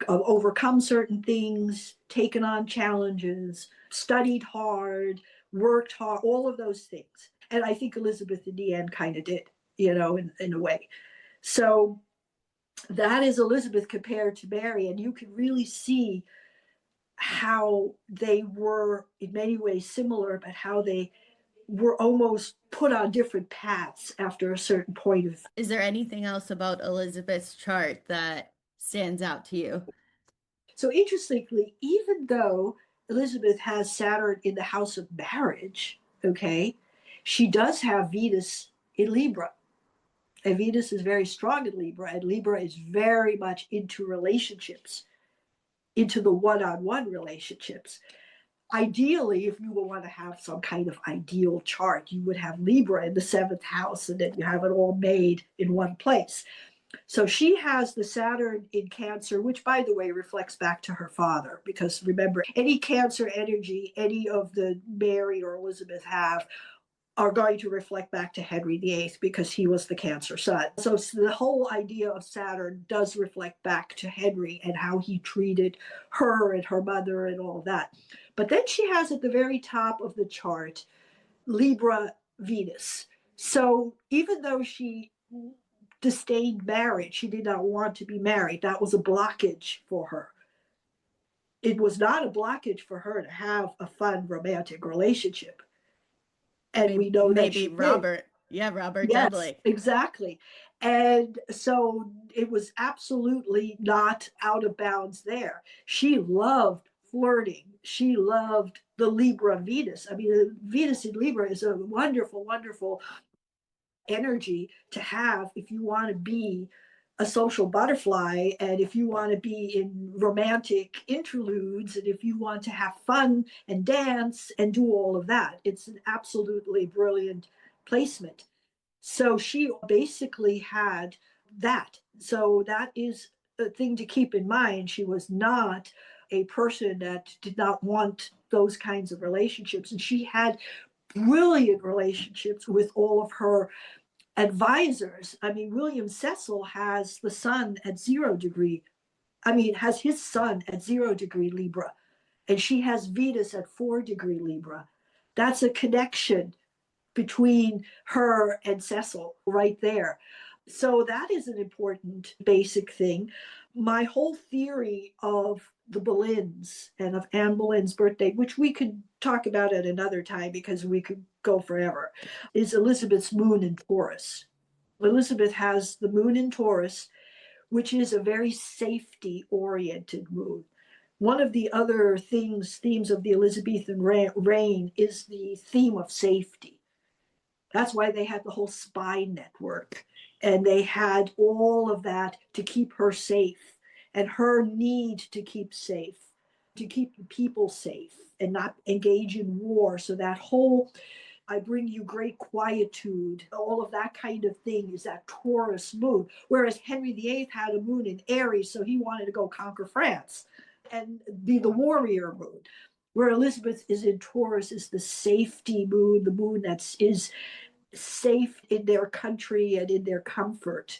Overcome certain things, taken on challenges, studied hard, worked hard, all of those things. And I think Elizabeth in the end kind of did, in a way. So that is Elizabeth compared to Mary. And you can really see how they were in many ways similar, but how they were almost put on different paths after a certain point of. Is there anything else about Elizabeth's chart that stands out to you? So interestingly, even though Elizabeth has Saturn in the house of marriage, okay, she does have Venus in Libra. And Venus is very strong in Libra, and Libra is very much into relationships, into the one-on-one relationships. Ideally, if you want to have some kind of ideal chart, you would have Libra in the seventh house, and then you have it all made in one place. So she has the Saturn in Cancer, which, by the way, reflects back to her father. Because remember, any Cancer energy, any of the Mary or Elizabeth have, are going to reflect back to Henry VIII because he was the Cancer son. So the whole idea of Saturn does reflect back to Henry and how he treated her and her mother and all of that. But then she has at the very top of the chart, Libra Venus. So even though she disdained marriage, she did not want to be married, that was a blockage for her. It was not a blockage for her to have a fun romantic relationship. And we know that she Robert. Did. Yeah, Robert yes, Dudley. Exactly. And so it was absolutely not out of bounds there. She loved flirting. She loved the Libra Venus. I mean, Venus in Libra is a wonderful, wonderful energy to have if you want to be a social butterfly, and if you want to be in romantic interludes, and if you want to have fun and dance and do all of that. It's an absolutely brilliant placement. So she basically had that. So that is a thing to keep in mind. She was not a person that did not want those kinds of relationships. And she had brilliant relationships with all of her advisors. I mean, William Cecil has the sun at 0 degree. Has his sun at 0 degree Libra, and she has Venus at 4 degree Libra. That's a connection between her and Cecil right there. So that is an important basic thing. My whole theory of the Boleyns and of Anne Boleyn's birthday, which we could talk about at another time because we could go forever, is Elizabeth's moon in Taurus. Elizabeth has the moon in Taurus, which is a very safety-oriented moon. One of the other themes of the Elizabethan reign is the theme of safety. That's why they had the whole spy network. And they had all of that to keep her safe, and her need to keep safe, to keep the people safe and not engage in war. So that whole I bring you great quietude, all of that kind of thing is that Taurus moon. Whereas Henry VIII had a moon in Aries, so he wanted to go conquer France and be the warrior moon. Where Elizabeth is in Taurus is the safety moon, the moon is safe in their country and in their comfort.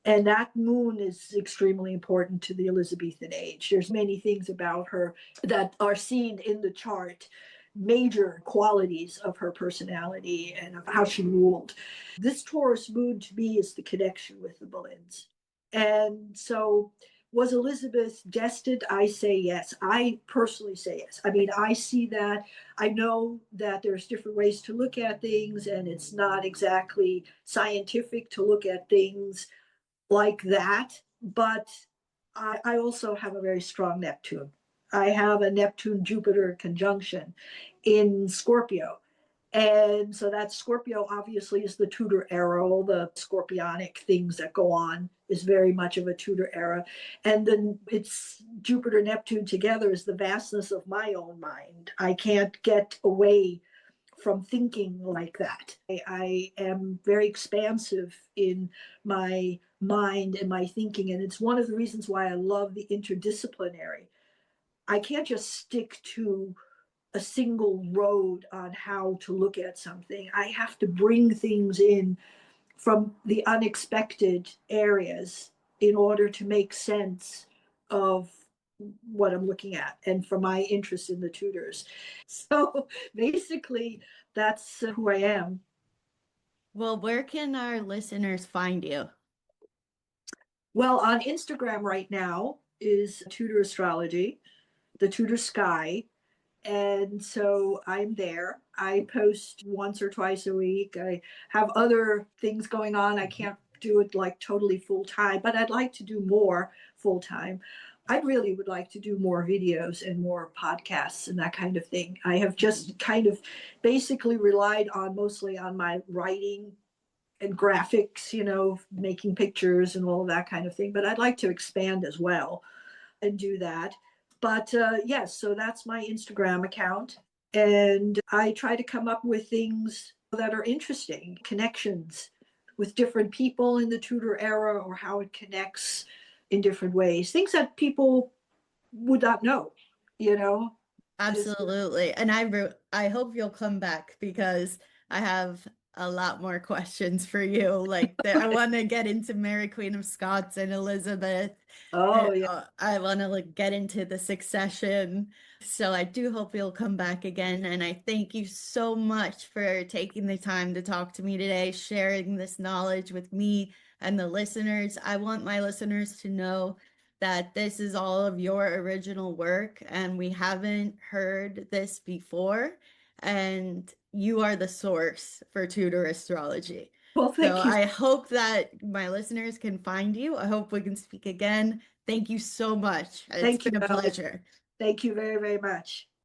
And that moon is extremely important to the Elizabethan age. There's many things about her that are seen in the chart, major qualities of her personality and of how she ruled. This Taurus moon to me is the connection with the Boleyns. And so was Elizabeth destined? I say yes. I personally say yes. I mean, I see that. I know that there's different ways to look at things, and it's not exactly scientific to look at things like that. But I also have a very strong Neptune. I have a Neptune Jupiter conjunction in Scorpio. And so that Scorpio obviously is the Tudor era. All the scorpionic things that go on is very much of a Tudor era. And then it's Jupiter, Neptune together is the vastness of my own mind. I can't get away from thinking like that. I am very expansive in my mind and my thinking. And it's one of the reasons why I love the interdisciplinary. I can't just stick to a single road on how to look at something. I have to bring things in from the unexpected areas in order to make sense of what I'm looking at and for my interest in the Tudors. So basically, that's who I am. Well, where can our listeners find you? Well, on Instagram right now is Tudor Astrology, the Tudor Sky. And so I'm there. I post once or twice a week. I have other things going on. I can't do it like totally full time, but I'd like to do more full time. I really would like to do more videos and more podcasts and that kind of thing. I have just kind of basically relied on mostly on my writing and graphics, making pictures and all of that kind of thing. But I'd like to expand as well and do that. But yes, so that's my Instagram account. And I try to come up with things that are interesting, connections with different people in the Tudor era or how it connects in different ways, things that people would not know, you know. Absolutely. And I hope you'll come back because I have a lot more questions for you. Like I want to get into Mary Queen of Scots and Elizabeth. Oh, And, yeah. I want to like get into the succession. So I do hope you'll come back again. And I thank you so much for taking the time to talk to me today, sharing this knowledge with me and the listeners. I want my listeners to know that this is all of your original work and we haven't heard this before. And you are the source for Tudor astrology. Well, So thank you. I hope that my listeners can find you. I hope we can speak again. Thank you so much. It's Thank you, been a Ellie. pleasure. Thank you very, very much.